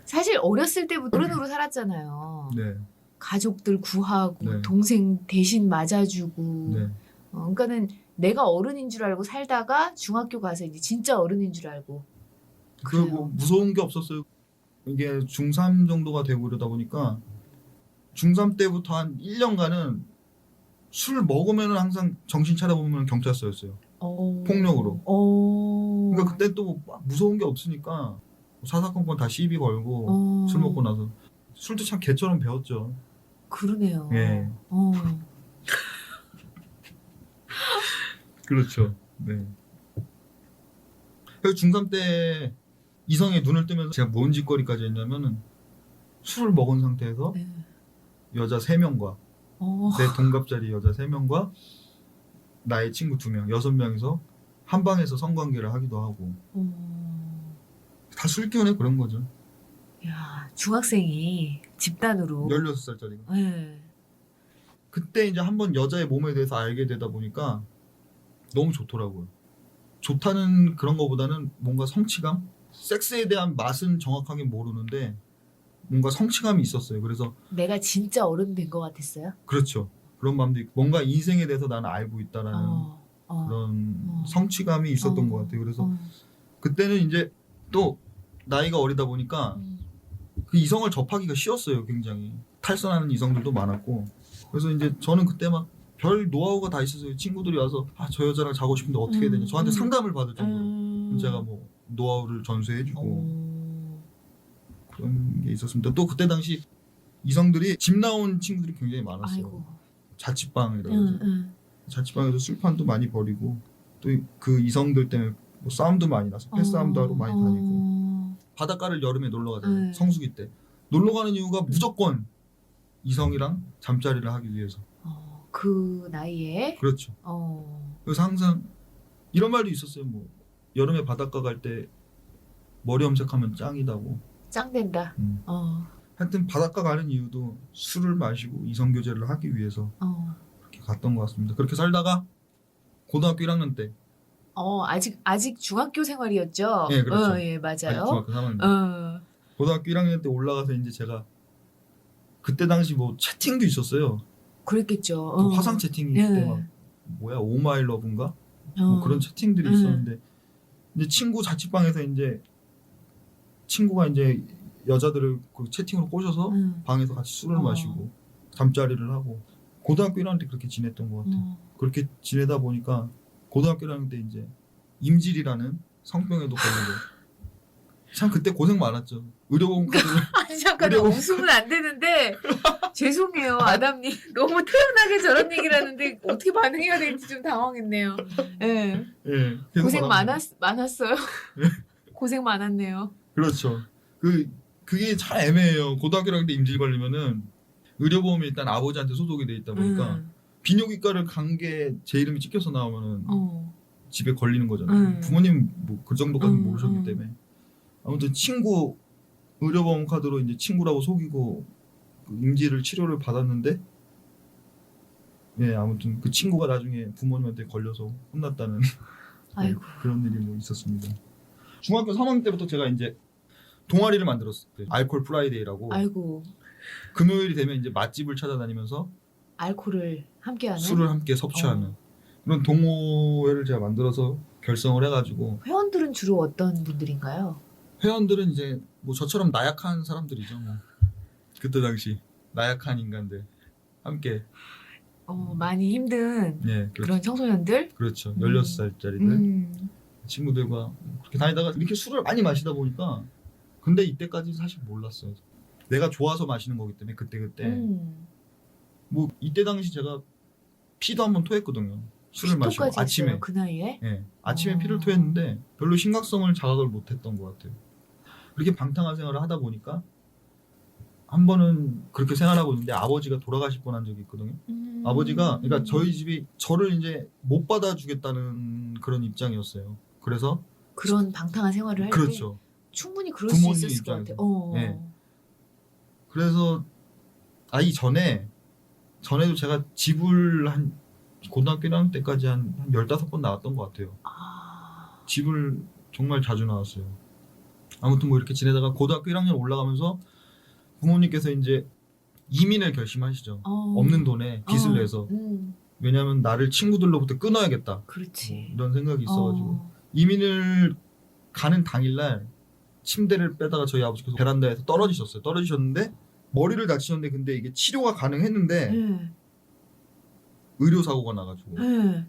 [SPEAKER 1] 사실 어렸을 때부터 어른으로 살았잖아요.
[SPEAKER 3] 네.
[SPEAKER 1] 가족들 구하고
[SPEAKER 3] 네.
[SPEAKER 1] 동생 대신 맞아주고
[SPEAKER 3] 네.
[SPEAKER 1] 그러니까는 내가 어른인 줄 알고 살다가 중학교 가서 이제 진짜 어른인 줄 알고
[SPEAKER 3] 그 뭐 무서운 게 없었어요. 이게 중3 정도가 되고 그러다 보니까 중3 때부터 한 1년간은 술 먹으면 항상 정신 차려보면 경찰서였어요. 폭력으로. 그러니까 그때 또 무서운 게 없으니까 사사건건 다 시비 걸고 술 먹고 나서 술도 참 개처럼 배웠죠.
[SPEAKER 1] 그러네요.
[SPEAKER 3] 예. 그렇죠. 네. 그래서 중3 때 이성의 눈을 뜨면서 제가 뭔 짓거리까지 했냐면은 술을 먹은 상태에서
[SPEAKER 1] 네.
[SPEAKER 3] 여자 3명과 내 동갑자리 여자 3명과 나의 친구 2명, 6명이서 한 방에서 성관계를 하기도 하고 다 술 기운에 그런 거죠.
[SPEAKER 1] 야, 중학생이 집단으로
[SPEAKER 3] 16살짜리가.
[SPEAKER 1] 네.
[SPEAKER 3] 그때 이제 한번 여자의 몸에 대해서 알게 되다 보니까 너무 좋더라고요. 좋다는 그런 거보다는 뭔가 성취감? 섹스에 대한 맛은 정확하게 모르는데 뭔가 성취감이 있었어요. 그래서
[SPEAKER 1] 내가 진짜 어른 된 것 같았어요.
[SPEAKER 3] 그렇죠. 그런 마음도 있고 뭔가 인생에 대해서 나는 알고 있다라는 그런 성취감이 있었던 것 같아요. 그래서 그때는 이제 또 나이가 어리다 보니까 그 이성을 접하기가 쉬웠어요. 굉장히 탈선하는 이성들도 많았고 그래서 이제 저는 그때 막 별 노하우가 다 있었어요. 친구들이 와서 저 여자랑 자고 싶은데 어떻게 해야 되냐 저한테 상담을 받을 정도로 제가 뭐 노하우를 전수해주고 그런 게 있었습니다. 또 그때 당시 이성들이 집 나온 친구들이 굉장히 많았어요.
[SPEAKER 1] 아이고.
[SPEAKER 3] 자취방이라고 자취방에서 술판도 많이 벌이고 또 그 이성들 때문에 뭐 싸움도 많이 나서 패싸움도 하러 많이 다니고 바닷가를 여름에 놀러 가잖아요. 성수기 때 놀러 가는 이유가 무조건 이성이랑 잠자리를 하기 위해서.
[SPEAKER 1] 그 나이에
[SPEAKER 3] 그렇죠. 그래서 항상 이런 말도 있었어요. 뭐 여름에 바닷가 갈 때 머리 염색하면 짱이다고.
[SPEAKER 1] 짱 된다.
[SPEAKER 3] 하여튼 바닷가 가는 이유도 술을 마시고 이성 교제를 하기 위해서 그렇게 갔던 것 같습니다. 그렇게 살다가 고등학교 1학년 때.
[SPEAKER 1] 아직 중학교 생활이었죠.
[SPEAKER 3] 네, 그렇죠.
[SPEAKER 1] 예, 맞아요.
[SPEAKER 3] 아직 중학교 3학년. 고등학교 1학년 때 올라가서 이제 제가 그때 당시 뭐 채팅도 있었어요.
[SPEAKER 1] 그랬겠죠.
[SPEAKER 3] 그 화상 채팅이 그때 막 뭐야 오마이러브인가 뭐 그런 채팅들이 있었는데 이제 친구 자취방에서 이제 친구가 이제 여자들을 그 채팅으로 꼬셔서 방에서 같이 술을 마시고 잠자리를 하고 고등학교 1학년 때 그렇게 지냈던 것 같아요. 그렇게 지내다 보니까 고등학교 1학년 때 이제 임질이라는 성병에도 걸리고 참 그때 고생 많았죠. 의료보험 카드를
[SPEAKER 1] 아니 잠깐만 웃으면 안 되는데 죄송해요 아담님 너무 태연하게 저런 얘기를 하는데 어떻게 반응해야 될지 좀 당황했네요. 예.
[SPEAKER 3] 계속
[SPEAKER 1] 고생
[SPEAKER 3] 말합니다.
[SPEAKER 1] 많았어요. 고생 많았네요.
[SPEAKER 3] 그렇죠. 그게 참 애매해요. 고등학교 1학년 때 임질 걸리면은 의료보험이 일단 아버지한테 소속이 돼 있다 보니까 비뇨기과를 간 게 제 이름이 찍혀서 나오면은 집에 걸리는 거잖아요. 부모님 뭐 그 정도까지 모르셨기 때문에 아무튼 친구 의료보험 카드로 이제 친구라고 속이고 그 임질을 치료를 받았는데 아무튼 그 친구가 나중에 부모님한테 걸려서 혼났다는
[SPEAKER 1] 아이고.
[SPEAKER 3] 그런 일이 뭐 있었습니다. 중학교 3학년 때부터 제가 이제 동아리를 만들었어요. 알콜 프라이데이라고.
[SPEAKER 1] 아이고.
[SPEAKER 3] 금요일이 되면 이제 맛집을 찾아다니면서
[SPEAKER 1] 알코올을 함께하는
[SPEAKER 3] 술을 함께 섭취하는 그런 동호회를 제가 만들어서 결성을 해가지고
[SPEAKER 1] 회원들은 주로 어떤 분들인가요?
[SPEAKER 3] 회원들은 이제 뭐 저처럼 나약한 사람들이죠. 뭐 그때 당시 나약한 인간들 함께
[SPEAKER 1] 많이 힘든
[SPEAKER 3] 그렇죠.
[SPEAKER 1] 그런 청소년들?
[SPEAKER 3] 그렇죠. 16살짜리들 친구들과 그렇게 다니다가 이렇게 술을 많이 마시다 보니까 근데 이때까지 사실 몰랐어요. 내가 좋아서 마시는 거기 때문에 그때 뭐 이때 당시 제가 피도 한번 토했거든요. 술을 마시고 아침에
[SPEAKER 1] 했어요, 그 나이에?
[SPEAKER 3] 아침에 피를 토했는데 별로 심각성을 자각을 못했던 것 같아요. 그렇게 방탕한 생활을 하다 보니까 한 번은 그렇게 생활하고 있는데 아버지가 돌아가실 뻔한 적이 있거든요. 아버지가 그러니까 저희 집이 저를 이제 못 받아주겠다는 그런 입장이었어요. 그래서
[SPEAKER 1] 그런 방탕한 생활을 할 때
[SPEAKER 3] 그렇죠.
[SPEAKER 1] 충분히 그럴 수
[SPEAKER 3] 부모님
[SPEAKER 1] 있었을 것
[SPEAKER 3] 입장에서.
[SPEAKER 1] 같아요.
[SPEAKER 3] 그래서 전에도 제가 집을 한 고등학교 1학년 때까지 한 15번 나왔던 것 같아요. 집을 정말 자주 나왔어요. 아무튼 뭐 이렇게 지내다가 고등학교 1학년 올라가면서 부모님께서 이제 이민을 결심하시죠.
[SPEAKER 1] 어.
[SPEAKER 3] 없는 돈에 빚을 내서. 왜냐하면 나를 친구들로부터 끊어야겠다.
[SPEAKER 1] 그렇지.
[SPEAKER 3] 이런 생각이 있어가지고
[SPEAKER 1] 어.
[SPEAKER 3] 이민을 가는 당일날 침대를 빼다가 저희 아버지께서 베란다에서 떨어지셨어요. 떨어지셨는데 머리를 다치셨는데 근데 이게 치료가 가능했는데
[SPEAKER 1] 네.
[SPEAKER 3] 의료사고가 나가지고
[SPEAKER 1] 네.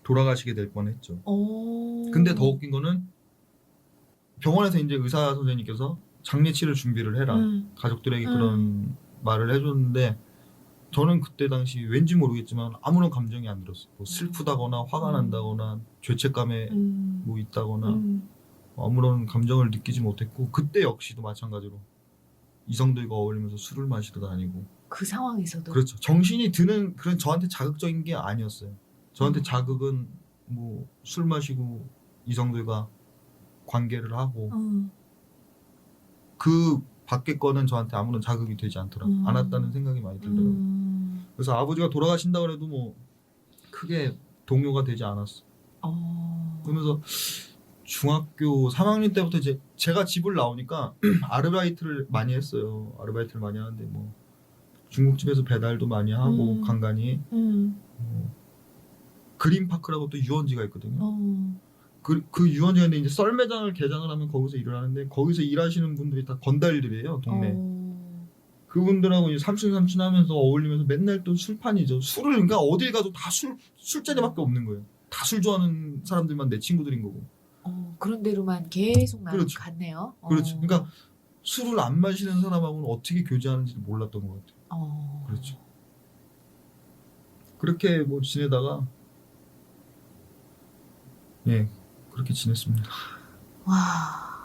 [SPEAKER 3] 돌아가시게 될 뻔했죠.
[SPEAKER 1] 어.
[SPEAKER 3] 근데 더 웃긴 거는 병원에서 이제 의사 선생님께서 장례치를 준비를 해라. 가족들에게 그런 말을 해줬는데 저는 그때 당시 왠지 모르겠지만 아무런 감정이 안 들었어요. 뭐 슬프다거나 화가 난다거나 죄책감에 뭐 있다거나 아무런 감정을 느끼지 못했고 그때 역시도 마찬가지로 이성들과 어울리면서 술을 마시러 다니고
[SPEAKER 1] 그 상황에서도.
[SPEAKER 3] 그렇죠. 정신이 드는 그런 저한테 자극적인 게 아니었어요. 저한테 자극은 뭐 술 마시고 이성들과 관계를 하고 그 밖에 거는 저한테 아무런 자극이 되지 않았다는 생각이 많이 들더라고요. 그래서 아버지가 돌아가신다 그래도 뭐 크게 동요가 되지 않았어. 그러면서 중학교 3학년 때부터 이제 제가 집을 나오니까 아르바이트를 많이 했어요. 아르바이트를 많이 하는데 뭐 중국집에서 배달도 많이 하고 간간히 그린파크라고 또 유원지가 있거든요. 그 유원지가 있는데 이제 썰매장을 개장을 하면 거기서 일을 하는데 거기서 일하시는 분들이 다 건달들이에요. 동네. 그분들하고 이제 삼촌 하면서 어울리면서 맨날 또 술판이죠. 술을 그러니까 어딜 가도 다 술자리밖에 없는 거예요. 다 술 좋아하는 사람들만 내 친구들인 거고.
[SPEAKER 1] 그런 데로만 계속 나는
[SPEAKER 3] 그렇죠.
[SPEAKER 1] 갔네요.
[SPEAKER 3] 그렇죠. 그러니까 술을 안 마시는 사람하고는 어떻게 교제하는지 몰랐던 것 같아요. 그렇죠. 그렇게 뭐 지내다가 예 그렇게 지냈습니다.
[SPEAKER 1] 와,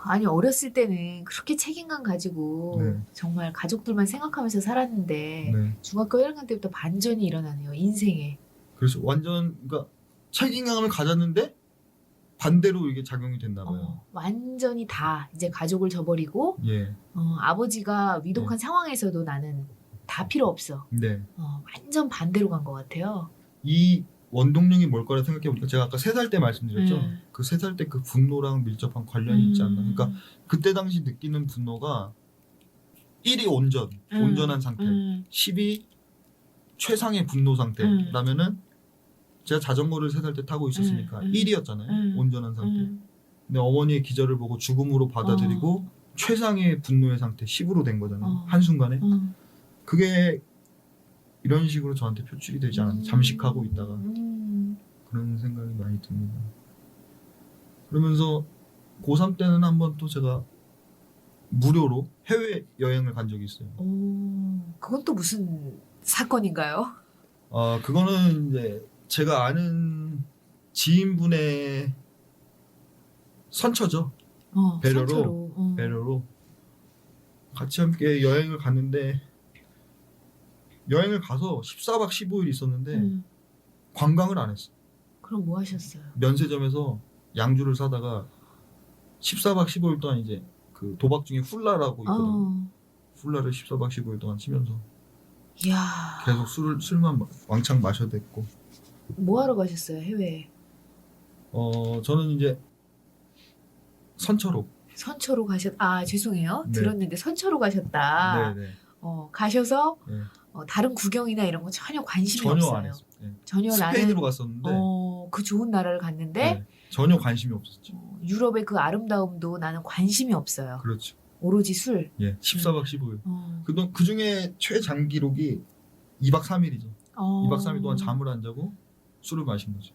[SPEAKER 1] 아니 어렸을 때는 그렇게 책임감 가지고
[SPEAKER 3] 네.
[SPEAKER 1] 정말 가족들만 생각하면서 살았는데
[SPEAKER 3] 네.
[SPEAKER 1] 중학교 1학년 때부터 반전이 일어나네요. 인생에.
[SPEAKER 3] 그래서 완전 그러니까 책임감을 가졌는데 반대로 이게 작용이 됐나 봐요.
[SPEAKER 1] 완전히 다 이제 가족을 저버리고
[SPEAKER 3] 예.
[SPEAKER 1] 아버지가 위독한 상황에서도 나는 다 필요 없어.
[SPEAKER 3] 네.
[SPEAKER 1] 완전 반대로 간 것 같아요.
[SPEAKER 3] 이 원동력이 뭘 거라 생각해보니까 제가 아까 3살 때 말씀드렸죠.
[SPEAKER 1] 네.
[SPEAKER 3] 그 3살 때 그 분노랑 밀접한 관련이 있지 않나. 그러니까 그때 당시 느끼는 분노가 1이 온전한 상태. 10이 최상의 분노 상태라면은 제가 자전거를 3살 때 타고 있었으니까 1이었잖아요. 온전한 상태. 근데 어머니의 기절을 보고 죽음으로 받아들이고 최상의 분노의 상태 10으로 된 거잖아요. 한순간에. 그게 이런 식으로 저한테 표출이 되지 않았나. 잠식하고 있다가 그런 생각이 많이 듭니다. 그러면서 고3 때는 한번 또 제가 무료로 해외여행을 간 적이 있어요.
[SPEAKER 1] 그건 또 무슨 사건인가요?
[SPEAKER 3] 그거는 이제 제가 아는 지인분의 선처죠. 배려로 같이 함께 여행을 갔는데 여행을 가서 14박 15일 있었는데 관광을 안 했어.
[SPEAKER 1] 그럼 뭐 하셨어요?
[SPEAKER 3] 면세점에서 양주를 사다가 14박 15일 동안 이제 그 도박 중에 훌라라고 있거든요. 훌라를 14박 15일 동안 치면서
[SPEAKER 1] 이야.
[SPEAKER 3] 계속 술만 왕창 마셔댔고.
[SPEAKER 1] 뭐 하러 가셨어요, 해외에?
[SPEAKER 3] 저는 이제 선처로
[SPEAKER 1] 죄송해요.
[SPEAKER 3] 네.
[SPEAKER 1] 들었는데 선처로 가셨다.
[SPEAKER 3] 네네.
[SPEAKER 1] 가셔서
[SPEAKER 3] 네.
[SPEAKER 1] 다른 구경이나 이런 거 전혀 관심이
[SPEAKER 3] 전혀
[SPEAKER 1] 없어요.
[SPEAKER 3] 안 했어요. 네.
[SPEAKER 1] 전혀
[SPEAKER 3] 스페인으로
[SPEAKER 1] 나는
[SPEAKER 3] 갔었는데
[SPEAKER 1] 그 좋은 나라를 갔는데
[SPEAKER 3] 네. 전혀 관심이 없었죠.
[SPEAKER 1] 유럽의 그 아름다움도 나는 관심이 없어요.
[SPEAKER 3] 그렇죠.
[SPEAKER 1] 오로지 술.
[SPEAKER 3] 예, 14박 15일. 그 중에 최장 기록이 2박 3일이죠. 2박 3일 동안 잠을 안 자고 술을 마신 거죠.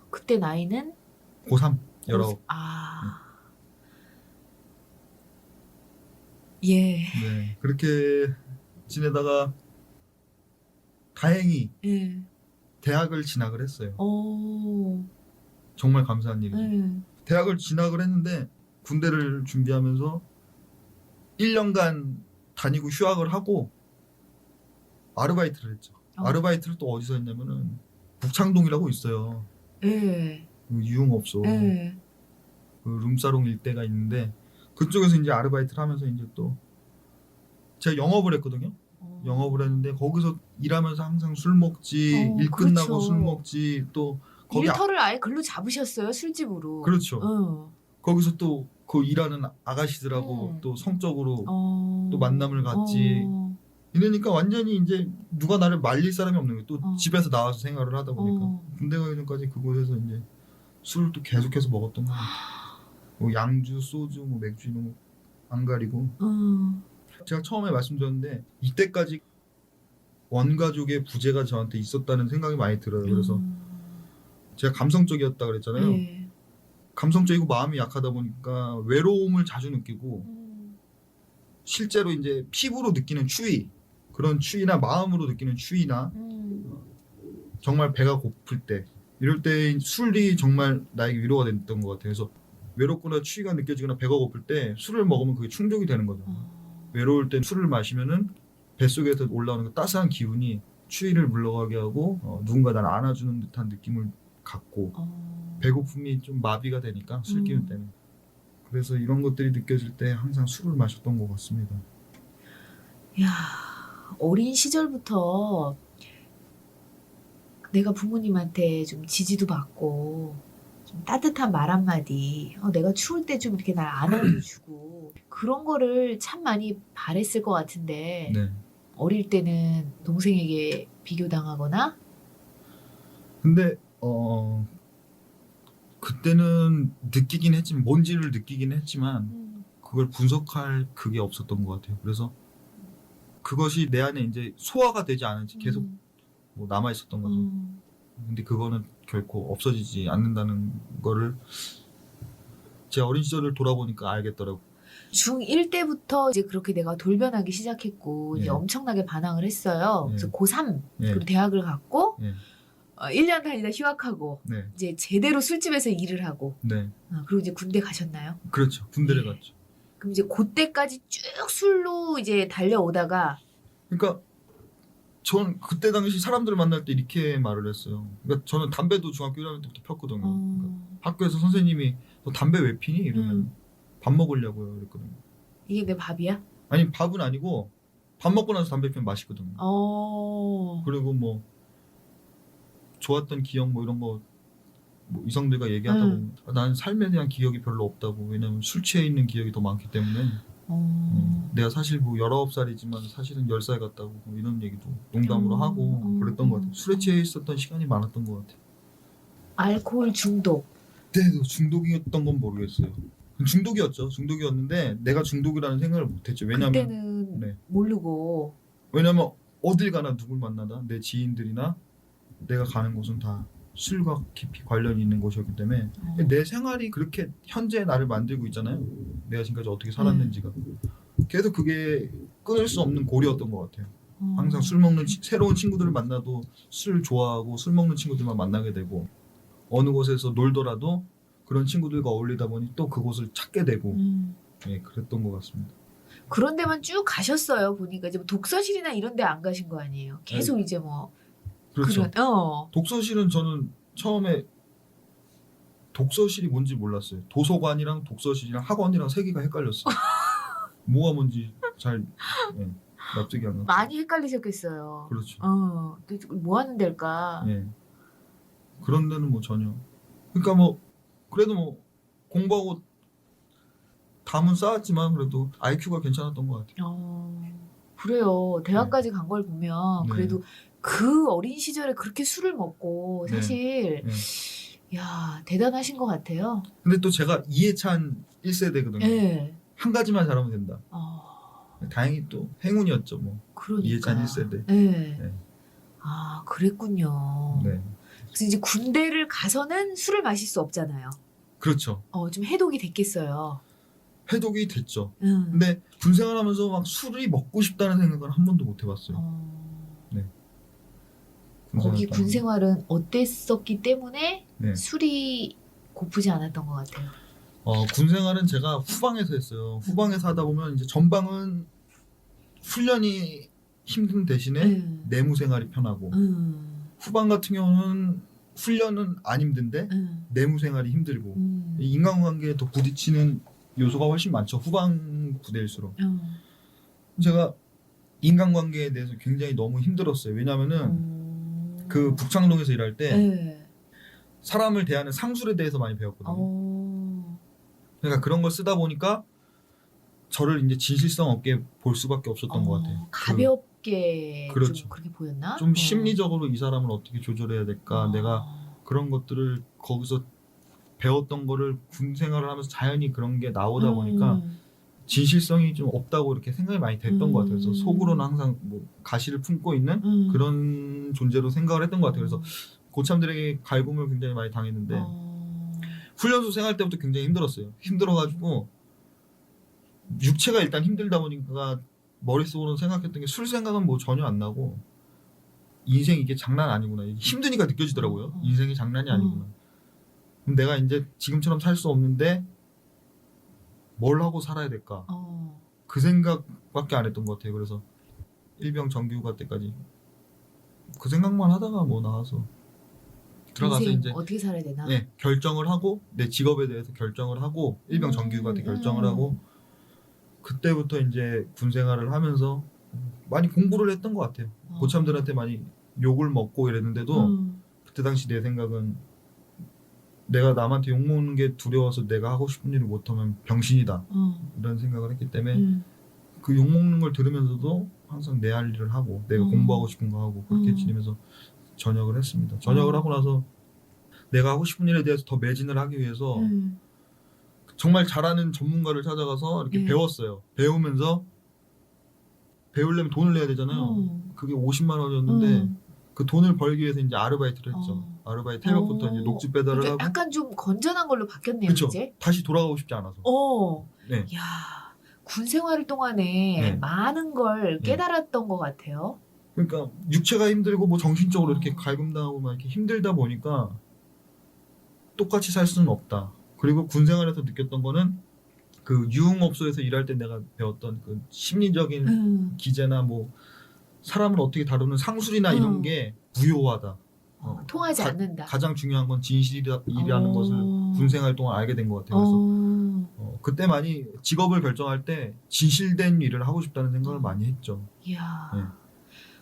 [SPEAKER 1] 그때 나이는
[SPEAKER 3] 고3, 19.
[SPEAKER 1] 예.
[SPEAKER 3] 네, 그렇게 지내다가 다행히
[SPEAKER 1] 예.
[SPEAKER 3] 대학을 진학을 했어요. 정말 감사한 일이죠. 대학을 진학을 했는데 군대를 준비하면서 1년간 다니고 휴학을 하고 아르바이트를 했죠. 아르바이트를 또 어디서 했냐면은 북창동이라고 있어요.
[SPEAKER 1] 예.
[SPEAKER 3] 유흥업소.
[SPEAKER 1] 예.
[SPEAKER 3] 그 룸사롱 일대가 있는데 그쪽에서 이제 아르바이트를 하면서 이제 또 제가 영업을 했거든요. 영업을 했는데 거기서 일하면서 항상 술 먹지, 일 끝나고
[SPEAKER 1] 그렇죠.
[SPEAKER 3] 술 먹지, 또 거기
[SPEAKER 1] 일터를 아예 글로 잡으셨어요, 술집으로.
[SPEAKER 3] 그렇죠. 거기서 또 그 일하는 아가씨들하고 또 성적으로 또 만남을 갖지. 이러니까 완전히 이제 누가 나를 말릴 사람이 없는 거예요. 또
[SPEAKER 1] 어.
[SPEAKER 3] 집에서 나와서 생활을 하다 보니까
[SPEAKER 1] 어.
[SPEAKER 3] 군대 가기 전까지 그곳에서 이제 술을 또 계속해서 먹었던 거 같아요. 뭐 양주, 소주, 뭐 맥주 이런 거 안 가리고. 제가 처음에 말씀드렸는데 이때까지 원가족의 부재가 저한테 있었다는 생각이 많이 들어요. 그래서 제가 감성적이었다 그랬잖아요.
[SPEAKER 1] 네.
[SPEAKER 3] 감성적이고 마음이 약하다 보니까 외로움을 자주 느끼고 실제로 이제 피부로 느끼는 추위, 그런 추위나 마음으로 느끼는 추위나 정말 배가 고플 때 이럴 때 술이 정말 나에게 위로가 됐던 것 같아요. 그래서 외롭거나 추위가 느껴지거나 배가 고플 때 술을 먹으면 그게 충족이 되는 거죠. 외로울 때 술을 마시면은 뱃속에서 올라오는 그 따스한 기운이 추위를 물러가게 하고 누군가 나를 안아주는 듯한 느낌을 갖고 배고픔이 좀 마비가 되니까 술 기운 때문에. 그래서 이런 것들이 느껴질 때 항상 술을 마셨던 것 같습니다.
[SPEAKER 1] 야, 어린 시절부터 내가 부모님한테 좀 지지도 받고 좀 따뜻한 말 한마디, 내가 추울 때 좀 이렇게 날 안아주고 그런 거를 참 많이 바랬을 것 같은데
[SPEAKER 3] 네.
[SPEAKER 1] 어릴 때는 동생에게 비교당하거나
[SPEAKER 3] 근데 그때는 느끼긴 했지만 뭔지를 느끼긴 했지만 그걸 분석할 그게 없었던 것 같아요. 그래서 그것이 내 안에 이제 소화가 되지 않은지 계속 뭐 남아 있었던 거죠. 근데 그거는 결코 없어지지 않는다는 거를 제 어린 시절을 돌아보니까 알겠더라고.
[SPEAKER 1] 중1 때부터 이제 그렇게 내가 돌변하기 시작했고 이제
[SPEAKER 3] 예.
[SPEAKER 1] 엄청나게 반항을 했어요.
[SPEAKER 3] 예.
[SPEAKER 1] 그래서 고3
[SPEAKER 3] 예.
[SPEAKER 1] 그리고 대학을 갔고
[SPEAKER 3] 예.
[SPEAKER 1] 1년 다니다 휴학하고
[SPEAKER 3] 네,
[SPEAKER 1] 이제 제대로 술집에서 일을 하고
[SPEAKER 3] 네,
[SPEAKER 1] 그리고 이제 군대 가셨나요?
[SPEAKER 3] 그렇죠. 군대를
[SPEAKER 1] 예.
[SPEAKER 3] 갔죠.
[SPEAKER 1] 그럼 이제 그때까지 쭉 술로 이제 달려오다가
[SPEAKER 3] 그러니까 전 그때 당시 사람들을 만날 때 이렇게 말을 했어요. 그러니까 저는 담배도 중학교 1학년 때부터 폈거든요. 그러니까 학교에서 선생님이 너 담배 왜 피니? 이러면 밥 먹으려고요. 이랬거든요.
[SPEAKER 1] 이게 내 밥이야?
[SPEAKER 3] 아니 밥은 아니고 밥 먹고 나서 담배 피면 맛있거든요. 그리고 뭐 좋았던 기억 뭐 이런 거 뭐 이성들과 얘기하다 보면 나는 삶에 대한 기억이 별로 없다고. 왜냐면 술 취해 있는 기억이 더 많기 때문에 내가 사실 뭐 19살이지만 사실은 10살 같다고 뭐 이런 얘기도 농담으로 하고 그랬던 것 같아요. 술에 취해 있었던 시간이 많았던 것 같아요.
[SPEAKER 1] 알코올 중독.
[SPEAKER 3] 그때도 중독이었던 건 모르겠어요. 중독이었죠. 중독이었는데 내가 중독이라는 생각을 못했죠. 왜냐면
[SPEAKER 1] 그때는
[SPEAKER 3] 네.
[SPEAKER 1] 모르고
[SPEAKER 3] 왜냐면 어딜 가나 누굴 만나다 내 지인들이나 내가 가는 곳은 다 술과 깊이 관련이 있는 곳이었기 때문에 내 생활이 그렇게 현재 나를 만들고 있잖아요. 내가 지금까지 어떻게 살았는지가 계속 그게 끊을 수 없는 고리였던 것 같아요. 항상 술 먹는 새로운 친구들을 만나도 술 좋아하고 술 먹는 친구들만 만나게 되고 어느 곳에서 놀더라도 그런 친구들과 어울리다 보니 또 그곳을 찾게 되고 네, 그랬던 것 같습니다.
[SPEAKER 1] 그런 데만 쭉 가셨어요. 보니까 이제 뭐 독서실이나 이런 데 안 가신 거 아니에요. 계속 이제 뭐
[SPEAKER 3] 그렇죠.
[SPEAKER 1] 그런
[SPEAKER 3] 독서실은 저는 처음에 독서실이 뭔지 몰랐어요. 도서관이랑 독서실이랑 학원이랑 세 개가 헷갈렸어요. 뭐가 뭔지 잘 납득이 안 갔어요.
[SPEAKER 1] 많이 헷갈리셨겠어요.
[SPEAKER 3] 그렇죠.
[SPEAKER 1] 뭐 하는 데일까?
[SPEAKER 3] 예. 그런 데는 뭐 전혀. 그러니까 뭐 그래도 뭐 공부하고 담은 쌓았지만 그래도 IQ가 괜찮았던 것 같아요.
[SPEAKER 1] 그래요. 대학까지 간 걸 보면
[SPEAKER 3] 네.
[SPEAKER 1] 그래도 그 어린 시절에 그렇게 술을 먹고
[SPEAKER 3] 네.
[SPEAKER 1] 사실 야 대단하신 것 같아요.
[SPEAKER 3] 근데 또 제가 이해찬 1세대거든요.
[SPEAKER 1] 네.
[SPEAKER 3] 한 가지만 잘하면 된다. 다행히 또 행운이었죠. 뭐
[SPEAKER 1] 그러니까.
[SPEAKER 3] 이해찬 1세대.
[SPEAKER 1] 네.
[SPEAKER 3] 네.
[SPEAKER 1] 아 그랬군요.
[SPEAKER 3] 네.
[SPEAKER 1] 그래서 이제 군대를 가서는 술을 마실 수 없잖아요.
[SPEAKER 3] 그렇죠.
[SPEAKER 1] 좀 해독이 됐겠어요.
[SPEAKER 3] 해독이 됐죠. 근데 군 생활하면서 막 술이 먹고 싶다는 생각을 한 번도 못 해봤어요.
[SPEAKER 1] 거기
[SPEAKER 3] 생활
[SPEAKER 1] 군
[SPEAKER 3] 동안.
[SPEAKER 1] 생활은 어땠었기 때문에
[SPEAKER 3] 네.
[SPEAKER 1] 술이 고프지 않았던 것 같아요.
[SPEAKER 3] 군 생활은 제가 후방에서 했어요. 후방에서 하다 보면 이제 전방은 훈련이 힘든 대신에 내무 생활이 편하고 후방 같은 경우는 훈련은 안 힘든데 내무 생활이 힘들고 인간관계에 더 부딪히는 요소가 훨씬 많죠. 후방 부대일수록. 제가 인간관계에 대해서 굉장히 너무 힘들었어요. 왜냐면은 그 북창동에서 일할 때 사람을 대하는 상술에 대해서 많이 배웠거든요. 그러니까 그런 걸 쓰다 보니까 저를 이제 진실성 없게 볼 수밖에 없었던 것 같아요.
[SPEAKER 1] 무섭게
[SPEAKER 3] 그렇죠.
[SPEAKER 1] 좀 그렇게 보였나?
[SPEAKER 3] 좀 심리적으로 이 사람을 어떻게 조절해야 될까, 내가
[SPEAKER 1] 어.
[SPEAKER 3] 그런 것들을 거기서 배웠던 거를 군 생활을 하면서 자연히 그런 게 나오다 보니까 진실성이 좀 없다고 이렇게 생각이 많이 됐던 것 같아요. 그래서 속으로는 항상 뭐 가시를 품고 있는 그런 존재로 생각을 했던 것 같아요. 그래서 고참들에게 갈굼을 굉장히 많이 당했는데 훈련소 생활 때부터 굉장히 힘들었어요. 힘들어가지고 육체가 일단 힘들다 보니까 머릿속으로 생각했던 게 술 생각은 뭐 전혀 안 나고 인생 이게 장난 아니구나. 이게 힘드니까 느껴지더라고요. 인생이 장난이 아니구나. 그럼 내가 이제 지금처럼 살 수 없는데 뭘 하고 살아야 될까? 그 생각밖에 안 했던 것 같아요. 그래서 일병 정규가 때까지 그 생각만 하다가 뭐 나와서 들어가서
[SPEAKER 1] 인생
[SPEAKER 3] 이제
[SPEAKER 1] 어떻게 살아야 되나?
[SPEAKER 3] 네, 결정을 하고 내 직업에 대해서 결정을 하고 일병 정규가 때 결정을 하고 그때부터 이제 군 생활을 하면서 많이 공부를 했던 것 같아요. 고참들한테 많이 욕을 먹고 이랬는데도 그때 당시 내 생각은 내가 남한테 욕먹는 게 두려워서 내가 하고 싶은 일을 못하면 병신이다 이런 생각을 했기 때문에 그 욕먹는 걸 들으면서도 항상 내 할 일을 하고 내가 공부하고 싶은 거 하고 그렇게 지내면서 전역을 했습니다. 전역을 하고 나서 내가 하고 싶은 일에 대해서 더 매진을 하기 위해서 정말 잘하는 전문가를 찾아가서 이렇게 배웠어요. 배우면서 배우려면 돈을 내야 되잖아요. 그게 50만 원이었는데 그 돈을 벌기 위해서 이제 아르바이트를 했죠. 아르바이트 해갖부터 이제 녹지 배달을
[SPEAKER 1] 그러니까
[SPEAKER 3] 하고.
[SPEAKER 1] 약간 좀 건전한 걸로 바뀌었네요,
[SPEAKER 3] 그쵸.
[SPEAKER 1] 이제.
[SPEAKER 3] 다시 돌아가고 싶지 않아서. 네.
[SPEAKER 1] 야, 군 생활 동안에
[SPEAKER 3] 네.
[SPEAKER 1] 많은 걸
[SPEAKER 3] 네.
[SPEAKER 1] 깨달았던 것 같아요.
[SPEAKER 3] 그러니까 육체가 힘들고 뭐 정신적으로 이렇게 갈굼당하고 막 이렇게 힘들다 보니까 똑같이 살 수는 없다. 그리고 군 생활에서 느꼈던 거는 그 유흥업소에서 일할 때 내가 배웠던 그 심리적인 기제나 뭐 사람을 어떻게 다루는 상술이나 이런 게 무효하다.
[SPEAKER 1] 통하지 않는다.
[SPEAKER 3] 가장 중요한 건 진실이라는 것을 군 생활 동안 알게 된 것 같아요. 그래서 그때 많이 직업을 결정할 때 진실된 일을 하고 싶다는 생각을 많이 했죠.
[SPEAKER 1] 이야.
[SPEAKER 3] 네.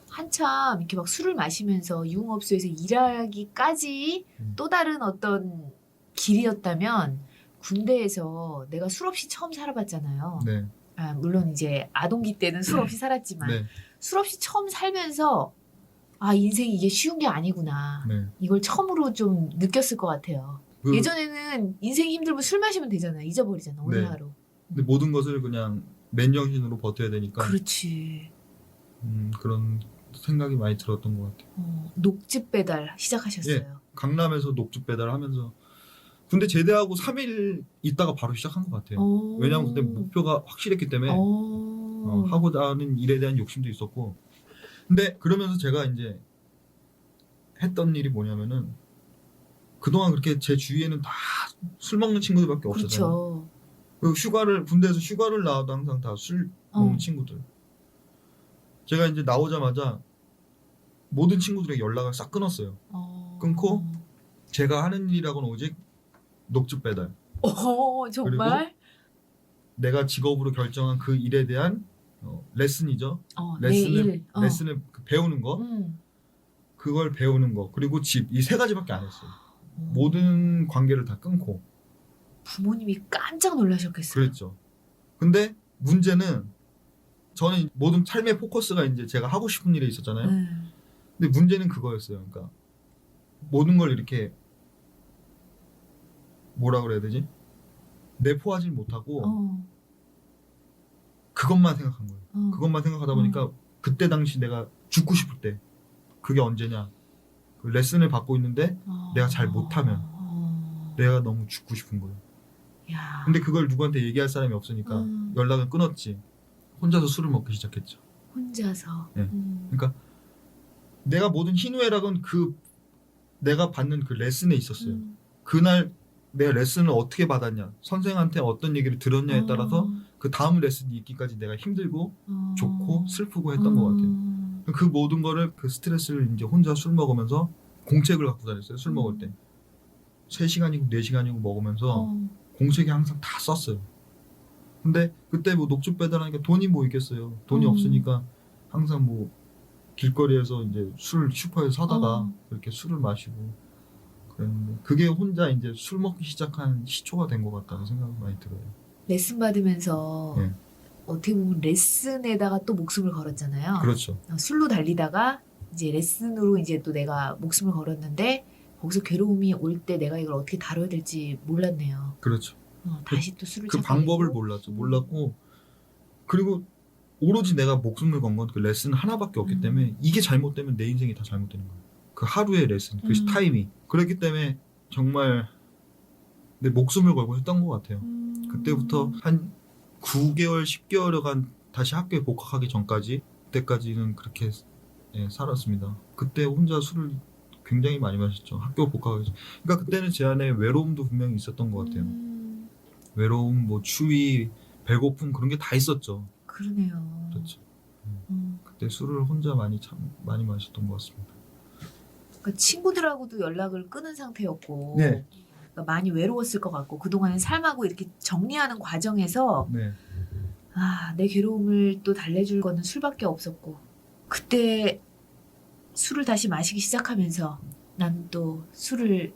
[SPEAKER 1] 한참 이렇게 막 술을 마시면서 유흥업소에서 일하기까지 또 다른 어떤 길이었다면 군대에서 내가 술 없이 처음 살아봤잖아요.
[SPEAKER 3] 네.
[SPEAKER 1] 아, 물론 이제 아동기 때는 술 없이 살았지만
[SPEAKER 3] 네.
[SPEAKER 1] 술 없이 처음 살면서 아 인생이 이게 쉬운 게 아니구나.
[SPEAKER 3] 네.
[SPEAKER 1] 이걸 처음으로 좀 느꼈을 것 같아요.
[SPEAKER 3] 그-
[SPEAKER 1] 예전에는 인생이 힘들면 술 마시면 되잖아요. 잊어버리잖아. 오늘
[SPEAKER 3] 네.
[SPEAKER 1] 하루.
[SPEAKER 3] 근데 모든 것을 그냥 맨정신으로 버텨야 되니까
[SPEAKER 1] 그렇지.
[SPEAKER 3] 그런 생각이 많이 들었던 것 같아요.
[SPEAKER 1] 녹즙 배달 시작하셨어요.
[SPEAKER 3] 강남에서 녹즙 배달하면서 근데 제대하고 3일 있다가 바로 시작한 것 같아요. 왜냐하면 그때 목표가 확실했기 때문에 하고자 하는 일에 대한 욕심도 있었고 근데 그러면서 제가 이제 했던 일이 뭐냐면은 그동안 그렇게 제 주위에는 다 술 먹는 친구들밖에 없었잖아요.
[SPEAKER 1] 그렇죠.
[SPEAKER 3] 군대에서 휴가를 나와도 항상 다 술 먹는 친구들. 제가 이제 나오자마자 모든 친구들에게 연락을 싹 끊었어요. 끊고 제가 하는 일이라고는 오직 녹즙 배달.
[SPEAKER 1] 정말?
[SPEAKER 3] 내가 직업으로 결정한 그 일에 대한 레슨이죠. 레슨을 배우는 거, 그걸 배우는 거, 그리고 집 이 세 가지밖에 안 했어요. 모든 관계를 다 끊고.
[SPEAKER 1] 부모님이 깜짝 놀라셨겠어요.
[SPEAKER 3] 그랬죠. 근데 문제는 저는 모든 삶의 포커스가 이제 제가 하고 싶은 일에 있었잖아요. 근데 문제는 그거였어요. 그러니까 모든 걸 이렇게 뭐라 그래야 되지? 내포하지 못하고 그것만 생각한 거예요. 그것만 생각하다 보니까 그때 당시 내가 죽고 싶을 때 그게 언제냐? 그 레슨을 받고 있는데 내가 잘 못하면 내가 너무 죽고 싶은 거예요.
[SPEAKER 1] 야.
[SPEAKER 3] 근데 그걸 누구한테 얘기할 사람이 없으니까 연락을 끊었지. 혼자서 술을 먹기 시작했죠.
[SPEAKER 1] 혼자서.
[SPEAKER 3] 네. 그러니까 내가 모든 희노애락은 그 내가 받는 그 레슨에 있었어요. 그날 내가 레슨을 어떻게 받았냐, 선생한테 어떤 얘기를 들었냐에 따라서 그 다음 레슨이 있기까지 내가 힘들고 좋고 슬프고 했던 것 같아요. 그 모든 거를 그 스트레스를 이제 혼자 술 먹으면서 공책을 갖고 다녔어요. 술 먹을 때 3시간이고 4시간이고 먹으면서 공책에 항상 다 썼어요. 근데 그때 뭐 녹즙 배달하니까 돈이 뭐 있겠어요. 돈이 없으니까 항상 뭐 길거리에서 이제 술 슈퍼에서 사다가 이렇게 술을 마시고 그랬는데 그게 혼자 이제 술 먹기 시작한 시초가 된 것 같다는 생각이 많이 들어요.
[SPEAKER 1] 레슨 받으면서
[SPEAKER 3] 네.
[SPEAKER 1] 어떻게 보면 레슨에다가 또 목숨을 걸었잖아요.
[SPEAKER 3] 그렇죠.
[SPEAKER 1] 술로 달리다가 이제 레슨으로 이제 또 내가 목숨을 걸었는데 거기서 괴로움이 올 때 내가 이걸 어떻게 다뤄야 될지 몰랐네요.
[SPEAKER 3] 그렇죠.
[SPEAKER 1] 다시 또 술을
[SPEAKER 3] 그
[SPEAKER 1] 찾게
[SPEAKER 3] 방법을
[SPEAKER 1] 되고.
[SPEAKER 3] 몰랐죠. 몰랐고 그리고 오로지 내가 목숨을 건 건 그 레슨 하나밖에 없기 때문에 이게 잘못되면 내 인생이 다 잘못되는 거예요. 그 하루의 레슨, 그 타임이. 그렇기 때문에 정말 내 목숨을 걸고 했던 것 같아요. 그때부터 한 9개월, 10개월여간 다시 학교에 복학하기 전까지 그때까지는 그렇게 살았습니다. 그때 혼자 술을 굉장히 많이 마셨죠. 학교 복학하기 전. 그러니까 그때는 제 안에 외로움도 분명히 있었던 것 같아요. 외로움, 뭐 추위, 배고픔 그런 게 다 있었죠.
[SPEAKER 1] 그러네요.
[SPEAKER 3] 그렇죠. 그때 술을 혼자 많이 마셨던 것 같습니다.
[SPEAKER 1] 그러니까 친구들하고도 연락을 끊은 상태였고
[SPEAKER 3] 네.
[SPEAKER 1] 그러니까 많이 외로웠을 것 같고 그동안의 삶하고 이렇게 정리하는 과정에서
[SPEAKER 3] 네.
[SPEAKER 1] 내 괴로움을 또 달래줄 거는 술밖에 없었고 그때 술을 다시 마시기 시작하면서 난 또 술을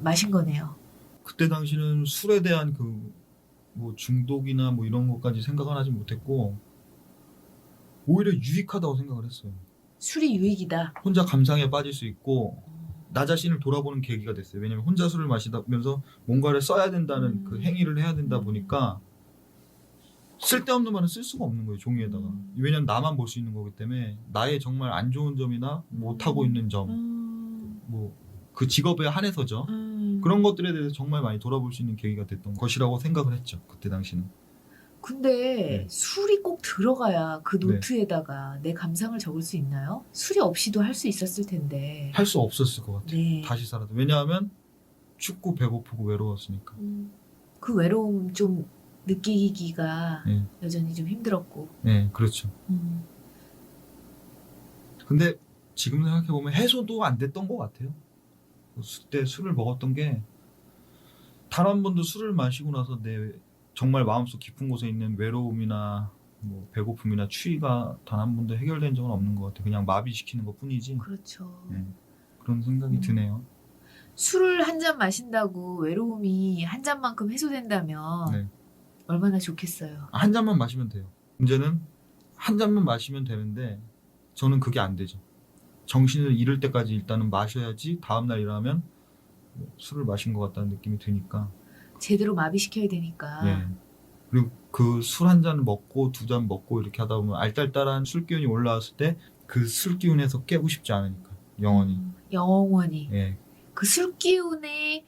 [SPEAKER 1] 마신 거네요.
[SPEAKER 3] 그때 당시는 술에 대한 그 뭐 중독이나 뭐 이런 것까지 생각은 하지 못했고 오히려 유익하다고 생각을 했어요.
[SPEAKER 1] 술이 유익이다.
[SPEAKER 3] 혼자 감상에 빠질 수 있고 나 자신을 돌아보는 계기가 됐어요. 왜냐면 혼자 술을 마시면서 뭔가를 써야 된다는 그 행위를 해야 된다 보니까 쓸데없는 말은 쓸 수가 없는 거예요. 종이에다가. 왜냐면 나만 볼 수 있는 거기 때문에 나의 정말 안 좋은 점이나 못하고 있는 점 뭐 그 직업에 한해서죠. 그런 것들에 대해서 정말 많이 돌아볼 수 있는 계기가 됐던 것이라고 생각을 했죠. 그때 당시는.
[SPEAKER 1] 근데
[SPEAKER 3] 네.
[SPEAKER 1] 술이 꼭 들어가야 그
[SPEAKER 3] 네.
[SPEAKER 1] 노트에다가 내 감상을 적을 수 있나요? 술이 없이도 할 수 있었을 텐데.
[SPEAKER 3] 할 수 없었을 것 같아요.
[SPEAKER 1] 네.
[SPEAKER 3] 다시 살아도. 왜냐하면 춥고 배고프고 외로웠으니까.
[SPEAKER 1] 그 외로움 좀 느끼기가
[SPEAKER 3] 네.
[SPEAKER 1] 여전히 좀 힘들었고.
[SPEAKER 3] 네, 그렇죠. 근데 지금 생각해보면 해소도 안 됐던 것 같아요. 그때 술을 먹었던 게 단 한 번도 술을 마시고 나서 내 정말 마음속 깊은 곳에 있는 외로움이나 뭐 배고픔이나 추위가 단 한 번도 해결된 적은 없는 것 같아요. 그냥 마비시키는 것 뿐이지.
[SPEAKER 1] 그렇죠.
[SPEAKER 3] 네, 그런 생각이 드네요.
[SPEAKER 1] 술을 한 잔 마신다고 외로움이 한 잔만큼 해소된다면
[SPEAKER 3] 네.
[SPEAKER 1] 얼마나 좋겠어요.
[SPEAKER 3] 한 잔만 마시면 돼요. 문제는 한 잔만 마시면 되는데 저는 그게 안 되죠. 정신을 잃을 때까지 일단은 마셔야지 다음날 일어나면 술을 마신 것 같다는 느낌이 드니까.
[SPEAKER 1] 제대로 마비시켜야 되니까.
[SPEAKER 3] 예. 그리고 그 술 한 잔 먹고 두 잔 먹고 이렇게 하다 보면 알딸딸한 술 기운이 올라왔을 때 그 술 기운에서 깨고 싶지 않으니까 영원히.
[SPEAKER 1] 영원히.
[SPEAKER 3] 예.
[SPEAKER 1] 그 술 기운에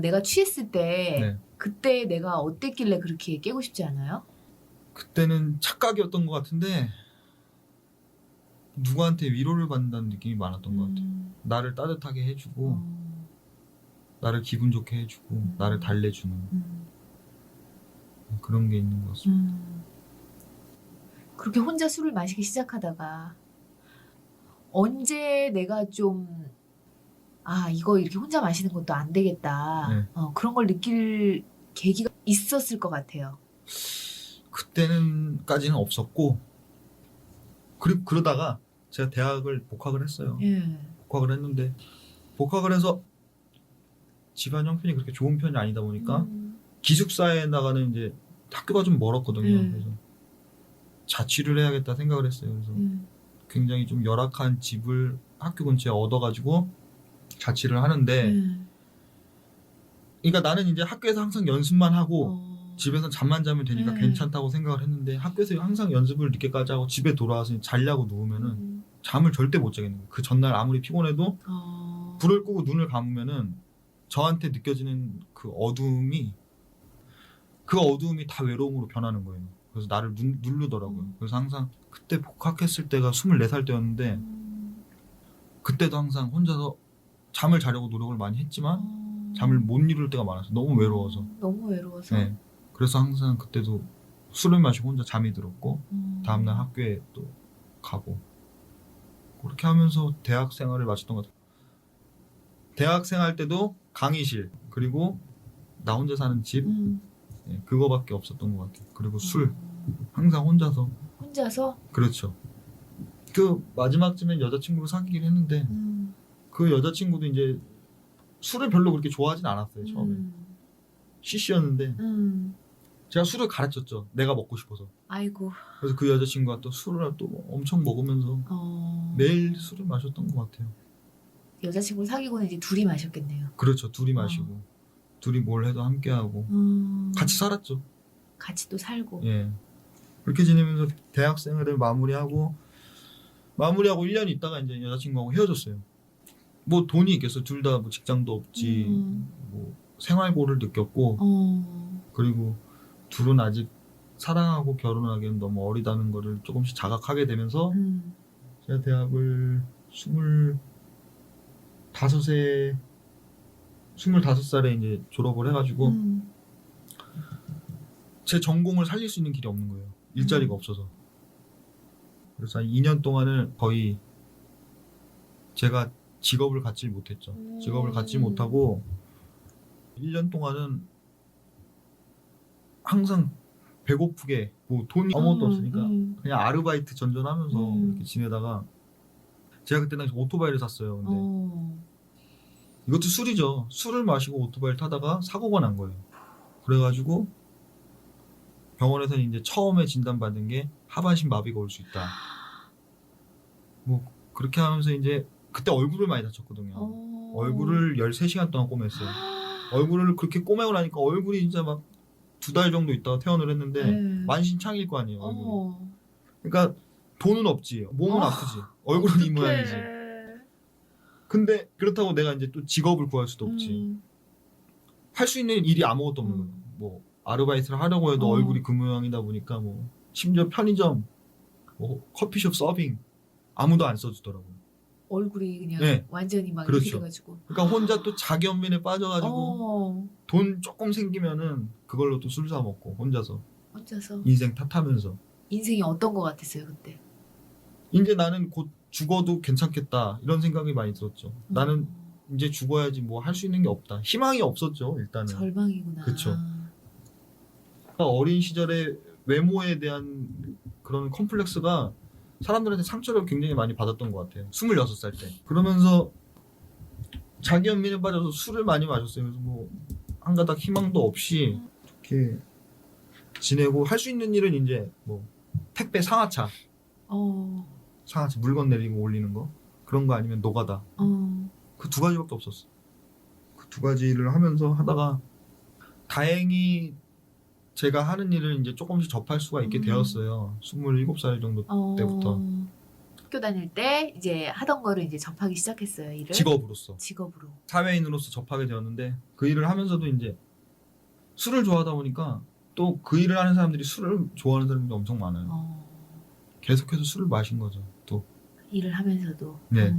[SPEAKER 1] 내가 취했을 때
[SPEAKER 3] 네.
[SPEAKER 1] 그때 내가 어땠길래 그렇게 깨고 싶지 않아요?
[SPEAKER 3] 그때는 착각이었던 것 같은데 누구한테 위로를 받는다는 느낌이 많았던 것 같아요. 나를 따뜻하게 해주고 나를 기분 좋게 해주고 나를 달래주는 그런 게 있는 것 같습니다.
[SPEAKER 1] 그렇게 혼자 술을 마시기 시작하다가 언제 내가 좀 이거 이렇게 혼자 마시는 것도 안 되겠다.
[SPEAKER 3] 네.
[SPEAKER 1] 그런 걸 느낄 계기가 있었을 것 같아요.
[SPEAKER 3] 그때는까지는 없었고 그리고 그러다가 제가 대학을 복학을 했어요.
[SPEAKER 1] 예.
[SPEAKER 3] 복학을 했는데 복학을 해서 집안 형편이 그렇게 좋은 편이 아니다 보니까 기숙사에 나가는 이제 학교가 좀 멀었거든요. 그래서 자취를 해야겠다 생각을 했어요. 그래서 굉장히 좀 열악한 집을 학교 근처에 얻어가지고 자취를 하는데 그러니까 나는 이제 학교에서 항상 연습만 하고 집에서 잠만 자면 되니까 괜찮다고 생각을 했는데 학교에서 항상 연습을 늦게까지 하고 집에 돌아와서 자려고 누우면은 잠을 절대 못 자겠는 거예요. 그 전날 아무리 피곤해도 불을 끄고 눈을 감으면은 저한테 느껴지는 그 어두움이 다 외로움으로 변하는 거예요. 그래서 나를 누르더라고요. 그래서 항상 그때 복학했을 때가 24살 때였는데 그때도 항상 혼자서 잠을 자려고 노력을 많이 했지만 잠을 못 이룰 때가 많았어요. 너무 외로워서.
[SPEAKER 1] 너무 외로워서.
[SPEAKER 3] 네. 그래서 항상 그때도 술을 마시고 혼자 잠이 들었고 다음날 학교에 또 가고 그렇게 하면서 대학 생활을 마쳤던 것 같아요. 대학 생활 때도 강의실 그리고 나 혼자 사는 집 그거밖에 없었던 것 같아요. 그리고 술 항상 혼자서. 그렇죠. 그 마지막쯤엔 여자친구를 사귀긴 했는데 그 여자친구도 이제 술을 별로 그렇게 좋아하진 않았어요. 처음에. CC였는데 제가 술을 가르쳤죠. 내가 먹고 싶어서.
[SPEAKER 1] 아이고.
[SPEAKER 3] 그래서 그 여자친구가 또 술을 또 엄청 먹으면서 매일 술을 마셨던 것 같아요.
[SPEAKER 1] 여자친구 사귀고는 이제 둘이 마셨겠네요.
[SPEAKER 3] 그렇죠. 둘이 마시고 둘이 뭘 해도 함께하고 같이 살았죠.
[SPEAKER 1] 같이 또 살고.
[SPEAKER 3] 예. 그렇게 지내면서 대학생활을 마무리하고 1년 있다가 이제 여자친구하고 헤어졌어요. 뭐 돈이 있겠어. 둘 다 뭐 직장도 없지. 뭐 생활고를 느꼈고 그리고 둘은 아직 사랑하고 결혼하기엔 너무 어리다는 거를 조금씩 자각하게 되면서 제가 대학을 25살에 이제 졸업을 해가지고 제 전공을 살릴 수 있는 길이 없는 거예요. 일자리가 없어서. 그래서 한 2년 동안은 거의 제가 직업을 갖지 못했죠. 직업을 갖지 못하고 1년 동안은 항상 배고프게 뭐 돈이 아무것도 없으니까 그냥 아르바이트 전전하면서 이렇게 지내다가 제가 그때 당시 오토바이를 샀어요. 근데 이것도 술이죠. 술을 마시고 오토바이를 타다가 사고가 난 거예요. 그래가지고 병원에서 이제 처음에 진단받은 게 하반신 마비가 올 수 있다. 뭐 그렇게 하면서 이제 그때 얼굴을 많이 다쳤거든요. 얼굴을 13시간 동안 꼬맸어요. 얼굴을 그렇게 꼬매고 나니까 얼굴이 진짜 막 2달 정도 있다가 퇴원을 했는데 만신창일 거 아니에요. 얼굴이. 그러니까 돈은 없지. 몸은 아프지. 얼굴은 이 모양이지. 근데 그렇다고 내가 이제 또 직업을 구할 수도 없지. 할 수 있는 일이 아무것도 없는 거예요. 뭐 아르바이트를 하려고 해도 얼굴이 그 모양이다 보니까 뭐 심지어 편의점, 뭐 커피숍 서빙 아무도 안 써주더라고요.
[SPEAKER 1] 얼굴이 그냥
[SPEAKER 3] 네.
[SPEAKER 1] 완전히 막
[SPEAKER 3] 그렇죠.
[SPEAKER 1] 이렇게 돼가지고.
[SPEAKER 3] 그러니까 혼자 또 자기 연민에 빠져가지고 돈 조금 생기면은 그걸로 또 술 사 먹고 혼자서 인생 탓하면서.
[SPEAKER 1] 인생이 어떤 거 같았어요 그때?
[SPEAKER 3] 이제 나는 곧 죽어도 괜찮겠다 이런 생각이 많이 들었죠. 나는 이제 죽어야지 뭐 할 수 있는 게 없다. 희망이 없었죠 일단은.
[SPEAKER 1] 절망이구나.
[SPEAKER 3] 그쵸. 어린 시절에 외모에 대한 그런 컴플렉스가 사람들한테 상처를 굉장히 많이 받았던 것 같아요. 26살 때. 그러면서 자기 연민에 빠져서 술을 많이 마셨어요. 그래서 뭐 한 가닥 희망도 없이 이렇게 지내고 할 수 있는 일은 이제 뭐 택배 상하차. 상하차 물건 내리고 올리는 거. 그런 거 아니면 노가다. 그 2가지밖에 없었어. 그 2가지를 하면서 하다가 다행히 제가 하는 일을 이제 조금씩 접할 수가 있게 되었어요. 27살 정도 때부터.
[SPEAKER 1] 학교 다닐 때 이제 하던 거를 이제 접하기 시작했어요. 일을.
[SPEAKER 3] 직업으로서.
[SPEAKER 1] 직업으로.
[SPEAKER 3] 사회인으로서 접하게 되었는데 그 일을 하면서도 이제 술을 좋아하다 보니까 또 그 일을 하는 사람들이 술을 좋아하는 사람들이 엄청 많아요. 계속해서 술을 마신 거죠. 또
[SPEAKER 1] 일을 하면서도.
[SPEAKER 3] 네.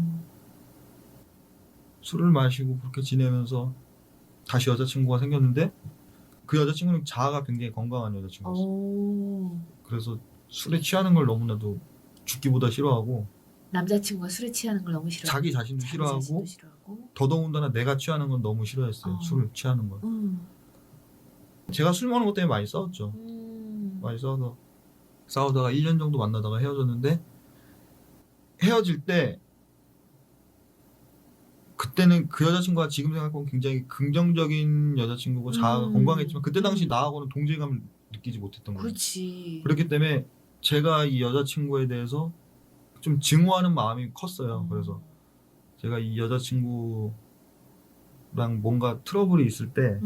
[SPEAKER 3] 술을 마시고 그렇게 지내면서 다시 여자친구가 생겼는데 그 여자친구는 자아가 굉장히 건강한 여자친구였어요. 그래서 술에 취하는 걸 너무나도 죽기보다 싫어하고
[SPEAKER 1] 남자친구가 술에 취하는 걸 너무 싫어하고
[SPEAKER 3] 자기 자신도 싫어하고 더더군다나 내가 취하는 건 너무 싫어했어요. 술을 취하는 걸. 제가 술 먹는 것 때문에 많이 싸웠죠. 많이 싸우다가 1년 정도 만나다가 헤어졌는데 헤어질 때 그때는 그 여자친구가 지금 생각하면 굉장히 긍정적인 여자친구고 자아가 건강했지만 그때 당시 나하고는 동질감을 느끼지 못했던 거예요.
[SPEAKER 1] 그렇지.
[SPEAKER 3] 그렇기 때문에 제가 이 여자친구에 대해서 좀 증오하는 마음이 컸어요. 그래서 제가 이 여자친구랑 뭔가 트러블이 있을 때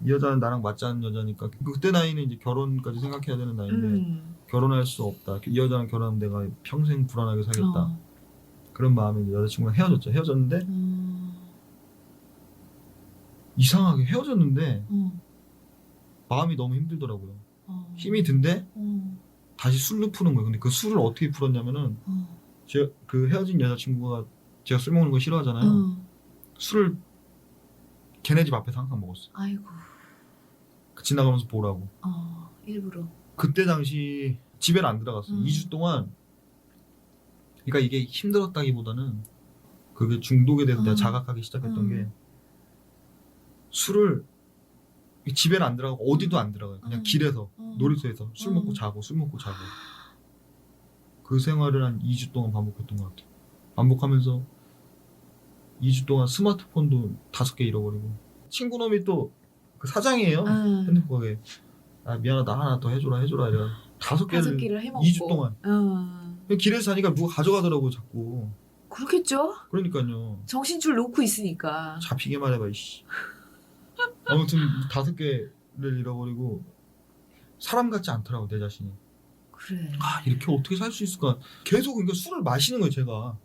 [SPEAKER 3] 이 여자는 나랑 맞지 않는 여자니까 그때 나이는 이제 결혼까지 생각해야 되는 나이인데 결혼할 수 없다. 이 여자랑 결혼하면 내가 평생 불안하게 살겠다. 그런 마음에 이제 여자친구랑 헤어졌죠. 헤어졌는데 이상하게 헤어졌는데 마음이 너무 힘들더라고요. 힘이 든데 다시 술로 푸는 거예요. 근데 그 술을 어떻게 풀었냐면은 제가 그 헤어진 여자친구가 제가 술 먹는 거 싫어하잖아요. 술을 걔네 집 앞에서 항상 먹었어요.
[SPEAKER 1] 아이고.
[SPEAKER 3] 지나가면서 보라고.
[SPEAKER 1] 일부러.
[SPEAKER 3] 그때 당시 집에는 안 들어갔어요. 2주 동안. 그러니까 이게 힘들었다기보다는 그게 중독에 대해서 내가 자각하기 시작했던 게 술을 집에는 안 들어가고 어디도 안 들어가요. 그냥 길에서 놀이터에서 술 먹고 자고 술 먹고 자고 그 생활을 한 2주 동안 반복했던 것 같아요. 반복하면서 2주 동안 스마트폰도 5개 잃어버리고 친구놈이 또 그 사장이에요. 핸드폰 가게. 아 미안하다 하나 더 해줘라 이래 5개를
[SPEAKER 1] 해먹고
[SPEAKER 3] 2주 동안
[SPEAKER 1] 어.
[SPEAKER 3] 길에서 사니까 누가 가져가더라고 자꾸.
[SPEAKER 1] 그렇겠죠?
[SPEAKER 3] 그러니까요.
[SPEAKER 1] 정신줄 놓고 있으니까.
[SPEAKER 3] 잡히게만 해봐 이씨. 아무튼 5개를 잃어버리고 사람 같지 않더라고 내 자신이.
[SPEAKER 1] 그래.
[SPEAKER 3] 아 이렇게 어떻게 살 수 있을까. 계속 그러니까 술을 마시는 거예요 제가.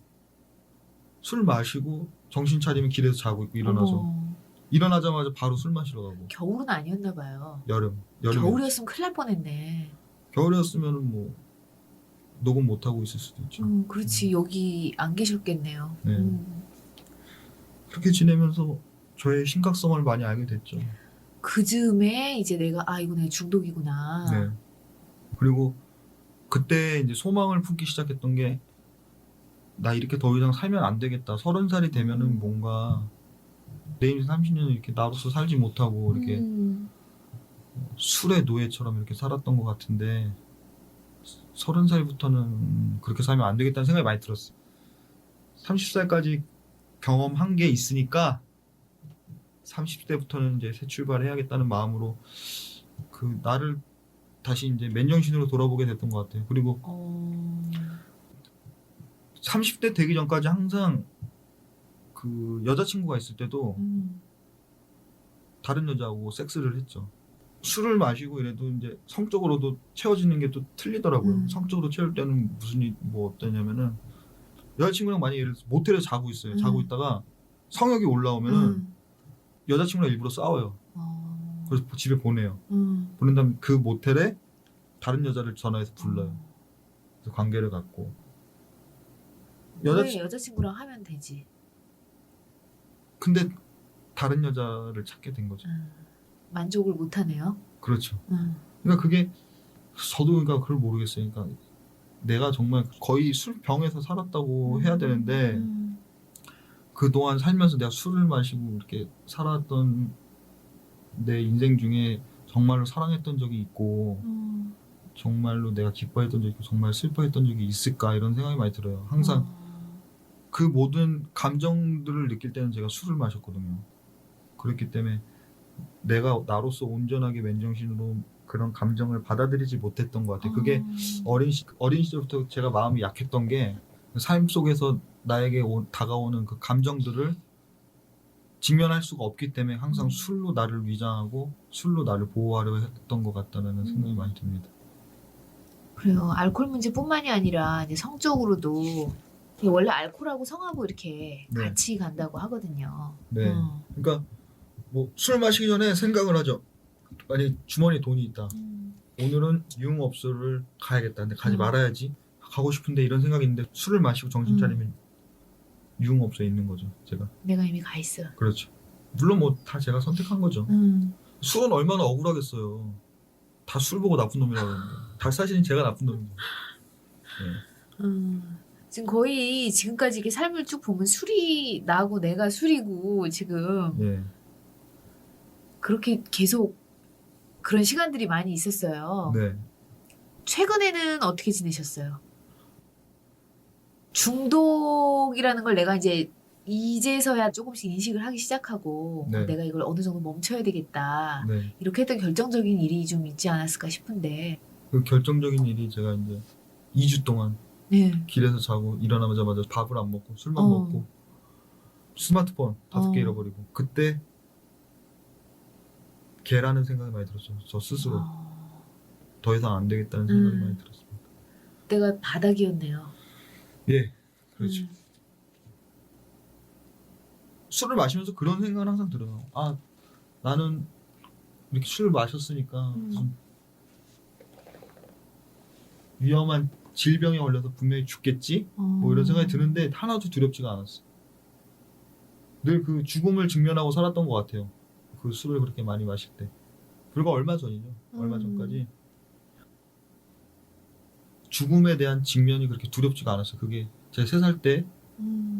[SPEAKER 3] 술 마시고 정신 차리면 길에서 자고 있고 일어나서
[SPEAKER 1] 어머,
[SPEAKER 3] 일어나자마자 바로 술 마시러 가고.
[SPEAKER 1] 겨울은 아니었나 봐요.
[SPEAKER 3] 여름
[SPEAKER 1] 겨울이었으면 큰일 날 뻔했네.
[SPEAKER 3] 겨울이었으면 뭐 녹음 못 하고 있을 수도 있죠.
[SPEAKER 1] 그렇지. 여기 안 계셨겠네요.
[SPEAKER 3] 네. 그렇게 지내면서 저의 심각성을 많이 알게 됐죠.
[SPEAKER 1] 그 즈음에 이제 내가 이거 내가 중독이구나.
[SPEAKER 3] 네. 그리고 그때 이제 소망을 품기 시작했던 게 나 이렇게 더 이상 살면 안 되겠다. 30살이 되면은 뭔가 내 인생 30년을 이렇게 나로서 살지 못하고 이렇게 술의 노예처럼 이렇게 살았던 것 같은데 30살부터는 그렇게 살면 안 되겠다는 생각이 많이 들었어요. 30살까지 경험한 게 있으니까 30대부터는 이제 새 출발을 해야겠다는 마음으로 그 나를 다시 이제 맨정신으로 돌아보게 됐던 것 같아요. 그리고 30대 되기 전까지 항상 그 여자친구가 있을 때도 다른 여자하고 섹스를 했죠. 술을 마시고 이래도 이제 성적으로도 채워지는 게 또 틀리더라고요. 성적으로 채울 때는 무슨 뭐 어떠냐면은 여자친구랑 만약에 예를 들어서 모텔에서 자고 있어요. 자고 있다가 성욕이 올라오면은 여자친구랑 일부러 싸워요. 그래서 집에 보내요. 보낸 다음에 그 모텔에 다른 여자를 전화해서 불러요. 그래서 관계를 갖고
[SPEAKER 1] 왜 여자친구랑 하면 되지.
[SPEAKER 3] 근데 다른 여자를 찾게 된 거죠.
[SPEAKER 1] 만족을 못하네요.
[SPEAKER 3] 그렇죠. 그러니까 그게 저도 그러니까 그걸 모르겠어요. 그러니까 내가 정말 거의 술병에서 살았다고 해야 되는데 그동안 살면서 내가 술을 마시고 이렇게 살았던 내 인생 중에 정말로 사랑했던 적이 있고 정말로 내가 기뻐했던 적이 있고 정말 슬퍼했던 적이 있을까 이런 생각이 많이 들어요. 항상 그 모든 감정들을 느낄 때는 제가 술을 마셨거든요. 그렇기 때문에 내가 나로서 온전하게 맨정신으로 그런 감정을 받아들이지 못했던 것 같아요. 그게 어린 시절부터 제가 마음이 약했던 게 삶 속에서 나에게 다가오는 그 감정들을 직면할 수가 없기 때문에 항상 술로 나를 위장하고 술로 나를 보호하려 했던 것 같다는 생각이 많이 듭니다.
[SPEAKER 1] 그래요. 알코올 문제뿐만이 아니라 이제 성적으로도 원래 알코올하고 성하고 이렇게
[SPEAKER 3] 네.
[SPEAKER 1] 같이 간다고 하거든요.
[SPEAKER 3] 네. 그러니까 뭐 술 마시기 전에 생각을 하죠. 만약 주머니에 돈이 있다. 오늘은 유흥업소를 가야겠다. 근데 가지 말아야지. 가고 싶은데 이런 생각이 있는데 술을 마시고 정신 차리면 유흥업소에 있는 거죠. 제가.
[SPEAKER 1] 내가 이미 가 있어.
[SPEAKER 3] 그렇죠. 물론 뭐 다 제가 선택한 거죠. 술은 얼마나 억울하겠어요. 다 술 보고 나쁜 놈이라고 하는데. 다 사실은 제가 나쁜 놈입니다. 네.
[SPEAKER 1] 지금 거의 지금까지 이렇게 삶을 쭉 보면 술이 나고 내가 술이고 지금
[SPEAKER 3] 네.
[SPEAKER 1] 그렇게 계속 그런 시간들이 많이 있었어요.
[SPEAKER 3] 네.
[SPEAKER 1] 최근에는 어떻게 지내셨어요? 중독이라는 걸 내가 이제서야 조금씩 인식을 하기 시작하고
[SPEAKER 3] 네.
[SPEAKER 1] 내가 이걸 어느 정도 멈춰야 되겠다.
[SPEAKER 3] 네.
[SPEAKER 1] 이렇게 했던 결정적인 일이 좀 있지 않았을까 싶은데.
[SPEAKER 3] 그 결정적인 일이 제가 이제 2주 동안
[SPEAKER 1] 네.
[SPEAKER 3] 길에서 자고 일어나자마자 밥을 안 먹고 술만 먹고 스마트폰 5개 잃어버리고 그때 개라는 생각이 많이 들었죠. 저 스스로 더 이상 안 되겠다는 생각이 많이 들었습니다.
[SPEAKER 1] 내가 바닥이었네요.
[SPEAKER 3] 예, 그렇죠. 술을 마시면서 그런 생각은 항상 들어요. 아, 나는 이렇게 술을 마셨으니까 무슨 위험한 질병에 걸려서 분명히 죽겠지? 뭐 이런 생각이 드는데 하나도 두렵지가 않았어. 늘 그 죽음을 직면하고 살았던 것 같아요. 그 술을 그렇게 많이 마실 때. 불과 얼마 전이죠. 얼마 전까지. 죽음에 대한 직면이 그렇게 두렵지가 않았어요. 그게 제가 3살 때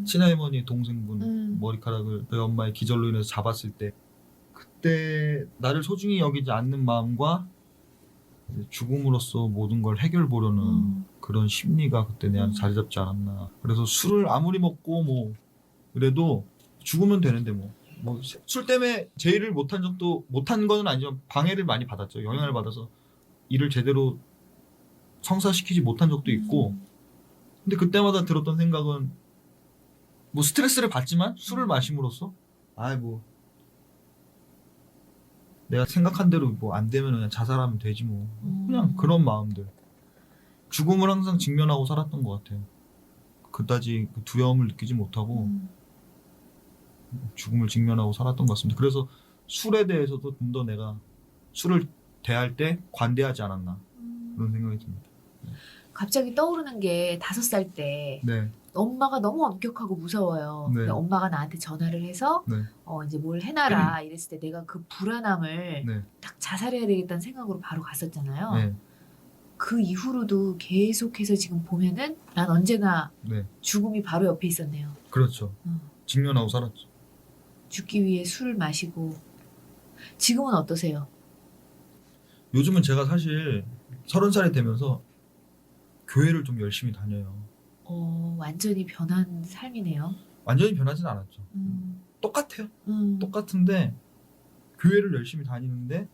[SPEAKER 3] 친할머니 동생분 머리카락을 저희 엄마의 기절로 인해서 잡았을 때 그때 나를 소중히 여기지 않는 마음과 죽음으로써 모든 걸 해결 보려는 그런 심리가 그때 내 안에 자리 잡지 않았나. 그래서 술을 아무리 먹고 뭐 그래도 죽으면 되는데 뭐 뭐 술 때문에 제의를 못한 거는 아니지만 방해를 많이 받았죠. 영향을 받아서 일을 제대로 성사시키지 못한 적도 있고. 근데 그때마다 들었던 생각은 뭐 스트레스를 받지만 술을 마심으로써 뭐 내가 생각한 대로 뭐 안 되면 그냥 자살하면 되지 뭐. 그냥 그런 마음들. 죽음을 항상 직면하고 살았던 것 같아요. 그다지 두려움을 느끼지 못하고 죽음을 직면하고 살았던 것 같습니다. 그래서 술에 대해서도 좀 더 내가 술을 대할 때 관대하지 않았나 그런 생각이 듭니다.
[SPEAKER 1] 갑자기 떠오르는 게 5살 때
[SPEAKER 3] 네,
[SPEAKER 1] 엄마가 너무 엄격하고 무서워요.
[SPEAKER 3] 네.
[SPEAKER 1] 근데 엄마가 나한테 전화를 해서
[SPEAKER 3] 네,
[SPEAKER 1] 이제 뭘 해놔라 이랬을 때 내가 그 불안함을
[SPEAKER 3] 네,
[SPEAKER 1] 딱 자살해야 되겠다는 생각으로 바로 갔었잖아요.
[SPEAKER 3] 네,
[SPEAKER 1] 그 이후로도 계속해서 지금 보면은 난 언제나
[SPEAKER 3] 네.
[SPEAKER 1] 죽음이 바로 옆에 있었네요.
[SPEAKER 3] 그렇죠. 직면하고 살았죠.
[SPEAKER 1] 죽기 위해 술을 마시고. 지금은 어떠세요?
[SPEAKER 3] 요즘은 제가 사실 30살이 되면서 교회를 좀 열심히 다녀요.
[SPEAKER 1] 완전히 변한 삶이네요.
[SPEAKER 3] 완전히 변하진 않았죠.
[SPEAKER 1] 음,
[SPEAKER 3] 똑같아요.
[SPEAKER 1] 음,
[SPEAKER 3] 똑같은데 교회를 열심히 다니는데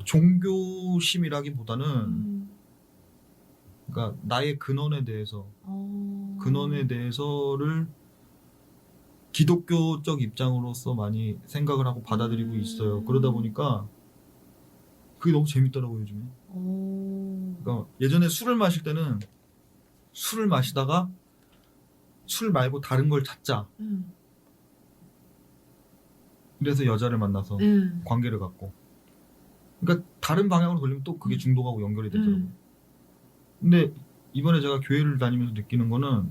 [SPEAKER 3] 종교심이라기보다는 그러니까 나의 근원에 대해서를 기독교적 입장으로서 많이 생각을 하고 받아들이고 있어요. 그러다 보니까 그게 너무 재밌더라고요, 요즘에. 그러니까 예전에 술을 마실 때는 술을 마시다가 술 말고 다른 걸 찾자. 그래서 여자를 만나서 관계를 갖고. 그러니까 다른 방향으로 돌리면 또 그게 중독하고 연결이 되더라고요. 근데 이번에 제가 교회를 다니면서 느끼는 거는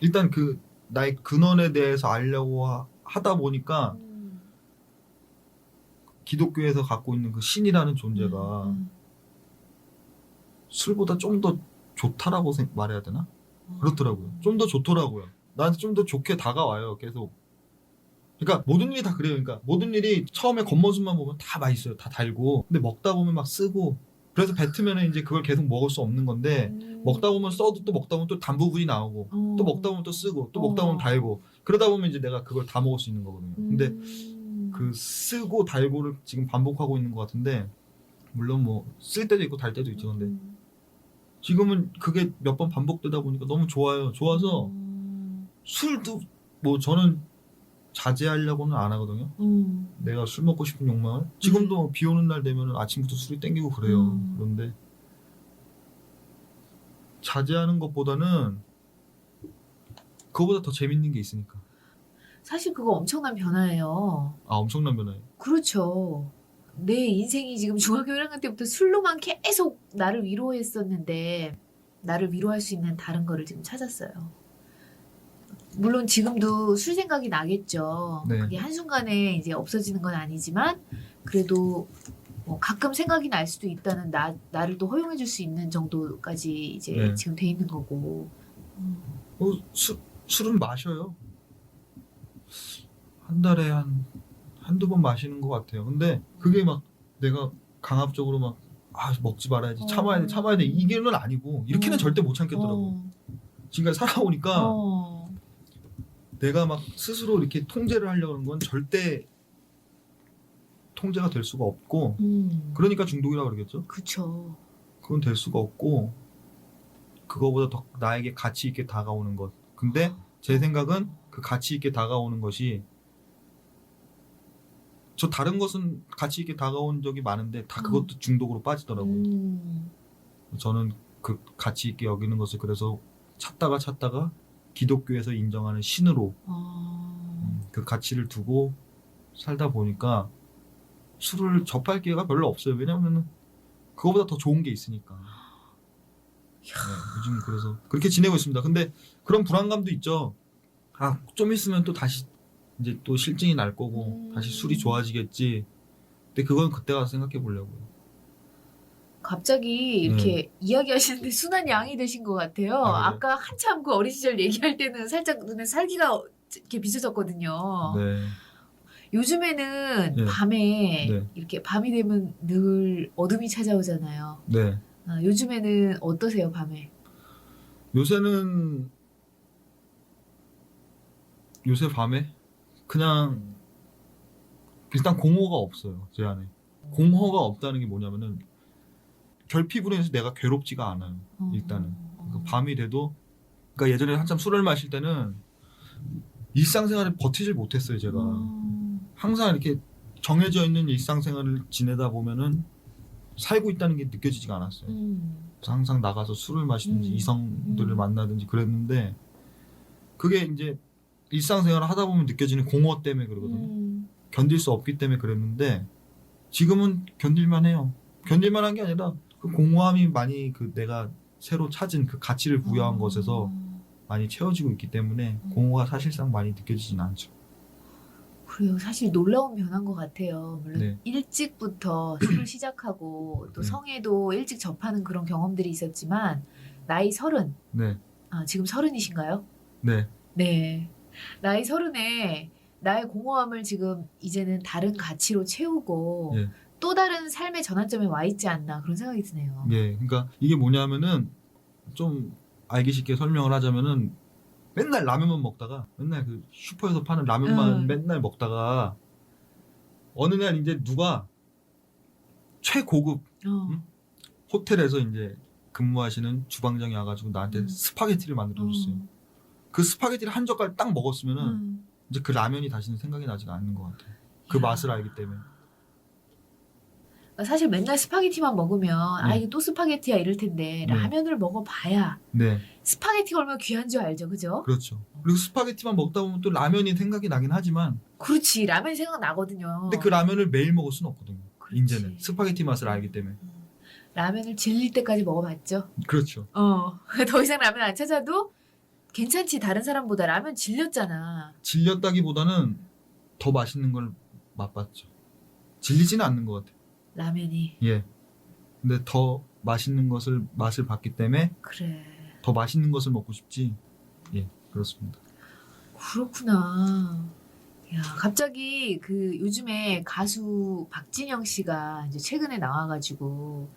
[SPEAKER 3] 일단 그 나의 근원에 대해서 알려고 하다 보니까 기독교에서 갖고 있는 그 신이라는 존재가 술보다 좀 더 좋다라고 말해야 되나? 그렇더라고요. 좀 더 좋더라고요. 나한테 좀 더 좋게 다가와요, 계속. 그러니까 모든 일이 다 그래요. 그러니까 모든 일이 처음에 겉모습만 보면 다 맛있어요. 다 달고. 근데 먹다 보면 막 쓰고. 그래서 뱉으면 이제 그걸 계속 먹을 수 없는 건데 먹다 보면 써도 또 먹다 보면 또 단 부분이 나오고 또 먹다 보면 또 쓰고 또 먹다 보면 달고 그러다 보면 이제 내가 그걸 다 먹을 수 있는 거거든요. 근데 그 쓰고 달고를 지금 반복하고 있는 것 같은데 물론 뭐 쓸 때도 있고 달 때도 있죠. 근데 지금은 그게 몇 번 반복되다 보니까 너무 좋아요. 좋아서 술도 뭐 저는 자제하려고는 안 하거든요. 내가 술 먹고 싶은 욕망을 지금도 비 오는 날 되면 아침부터 술이 땡기고 그래요. 그런데 자제하는 것보다는 그거보다 더 재밌는 게 있으니까.
[SPEAKER 1] 사실 그거 엄청난 변화예요.
[SPEAKER 3] 엄청난 변화예요.
[SPEAKER 1] 그렇죠. 내 인생이 지금 중학교 1학년 때부터 술로만 계속 나를 위로했었는데 나를 위로할 수 있는 다른 거를 지금 찾았어요. 물론 지금도 술 생각이 나겠죠.
[SPEAKER 3] 네.
[SPEAKER 1] 그게 한순간에 이제 없어지는 건 아니지만 그래도 뭐 가끔 생각이 날 수도 있다는 나를 또 허용해 줄 수 있는 정도까지 이제
[SPEAKER 3] 네.
[SPEAKER 1] 지금 돼 있는 거고.
[SPEAKER 3] 술은 마셔요. 한 달에 한두 번 마시는 것 같아요. 근데 그게 막 내가 강압적으로 막 먹지 말아야지 참아야 돼 이게는 아니고 이렇게는 절대 못 참겠더라고. 지금까지 살아오니까 내가 막 스스로 이렇게 통제를 하려고 하는 건 절대 통제가 될 수가 없고 그러니까 중독이라고 그러겠죠.
[SPEAKER 1] 그쵸.
[SPEAKER 3] 그건 될 수가 없고 그거보다 더 나에게 가치 있게 다가오는 것. 근데 제 생각은 그 가치 있게 다가오는 것이 저 다른 것은 가치 있게 다가온 적이 많은데 다 그것도 중독으로 빠지더라고요. 저는 그 가치 있게 여기는 것을 그래서 찾다가 기독교에서 인정하는 신으로 그 가치를 두고 살다 보니까 술을 접할 기회가 별로 없어요. 왜냐하면 그거보다 더 좋은 게 있으니까. 네, 요즘 그래서 그렇게 지내고 있습니다. 근데 그런 불안감도 있죠. 좀 있으면 또 다시 이제 또 실증이 날 거고 다시 술이 좋아지겠지. 근데 그건 그때 가서 생각해 보려고요.
[SPEAKER 1] 갑자기 이렇게 이야기하시는데 순한 양이 되신 것 같아요.
[SPEAKER 3] 그래요?
[SPEAKER 1] 아까 한참 그 어린 시절 얘기할 때는 살짝 눈에 살기가 이렇게 비춰졌거든요.
[SPEAKER 3] 네.
[SPEAKER 1] 요즘에는
[SPEAKER 3] 네.
[SPEAKER 1] 밤에
[SPEAKER 3] 네.
[SPEAKER 1] 이렇게 밤이 되면 늘 어둠이 찾아오잖아요.
[SPEAKER 3] 네.
[SPEAKER 1] 요즘에는 어떠세요, 밤에?
[SPEAKER 3] 요새는 요새 밤에 그냥 일단 공허가 없어요. 제 안에. 공허가 없다는 게 뭐냐면은 결핍으로 인해서 내가 괴롭지가 않아요. 일단은. 그러니까 밤이 돼도 그러니까 예전에 한참 술을 마실 때는 일상생활을 버티질 못했어요. 제가 항상 이렇게 정해져 있는 일상생활을 지내다 보면은 살고 있다는 게 느껴지지가 않았어요. 그래서 항상 나가서 술을 마시든지 이성들을 만나든지 그랬는데 그게 이제 일상생활을 하다 보면 느껴지는 공허 때문에 그러거든요. 견딜 수 없기 때문에 그랬는데 지금은 견딜만 해요. 견딜만 한 게 아니라 그 공허함이 많이 그 내가 새로 찾은 그 가치를 부여한 것에서 많이 채워지고 있기 때문에 공허가 사실상 많이 느껴지진 않죠.
[SPEAKER 1] 그래요. 사실 놀라운 변화인 것 같아요. 물론
[SPEAKER 3] 네.
[SPEAKER 1] 일찍부터 술을 시작하고 또 성에도 일찍 접하는 그런 경험들이 있었지만 나이 30,
[SPEAKER 3] 네.
[SPEAKER 1] 지금 30이신가요?
[SPEAKER 3] 네.
[SPEAKER 1] 네. 나이 30에 나의 공허함을 지금 이제는 다른 가치로 채우고
[SPEAKER 3] 예.
[SPEAKER 1] 또 다른 삶의 전환점에 와 있지 않나 그런 생각이 드네요.
[SPEAKER 3] 예. 그러니까 이게 뭐냐면은 좀 알기 쉽게 설명을 하자면은 맨날 라면만 먹다가 맨날 그 슈퍼에서 파는 라면만 맨날 먹다가 어느 날 이제 누가 최고급 호텔에서 이제 근무하시는 주방장이 와가지고 나한테 스파게티를 만들어줬어요. 그 스파게티를 한 젓갈 딱 먹었으면은 이제 그 라면이 다시는 생각이 나지가 않는 것 같아요. 그
[SPEAKER 1] 이야.
[SPEAKER 3] 맛을 알기 때문에.
[SPEAKER 1] 사실 맨날 스파게티만 먹으면
[SPEAKER 3] 네.
[SPEAKER 1] 이게 또 스파게티야 이럴 텐데
[SPEAKER 3] 네.
[SPEAKER 1] 라면을 먹어봐야
[SPEAKER 3] 네.
[SPEAKER 1] 스파게티가 얼마나 귀한 줄 알죠, 그죠?
[SPEAKER 3] 그렇죠. 그리고 스파게티만 먹다 보면 또 라면이 생각이 나긴 하지만
[SPEAKER 1] 그렇지, 라면이 생각나거든요.
[SPEAKER 3] 근데 그 라면을 매일 먹을 수는 없거든요.
[SPEAKER 1] 그렇지.
[SPEAKER 3] 이제는 스파게티 맛을 알기 때문에.
[SPEAKER 1] 라면을 질릴 때까지 먹어봤죠.
[SPEAKER 3] 그렇죠.
[SPEAKER 1] 더 이상 라면 안 찾아도 괜찮지. 다른 사람보다 라면 질렸잖아.
[SPEAKER 3] 질렸다기보다는 더 맛있는 걸 맛봤죠. 질리지는 않는 것 같아요.
[SPEAKER 1] 라면이.
[SPEAKER 3] 예. 근데 더 맛있는 것을 맛을 봤기 때문에
[SPEAKER 1] 그래.
[SPEAKER 3] 더 맛있는 것을 먹고 싶지. 예, 그렇습니다.
[SPEAKER 1] 그렇구나. 야, 갑자기 그 요즘에 가수 박진영 씨가 이제 최근에 나와가지고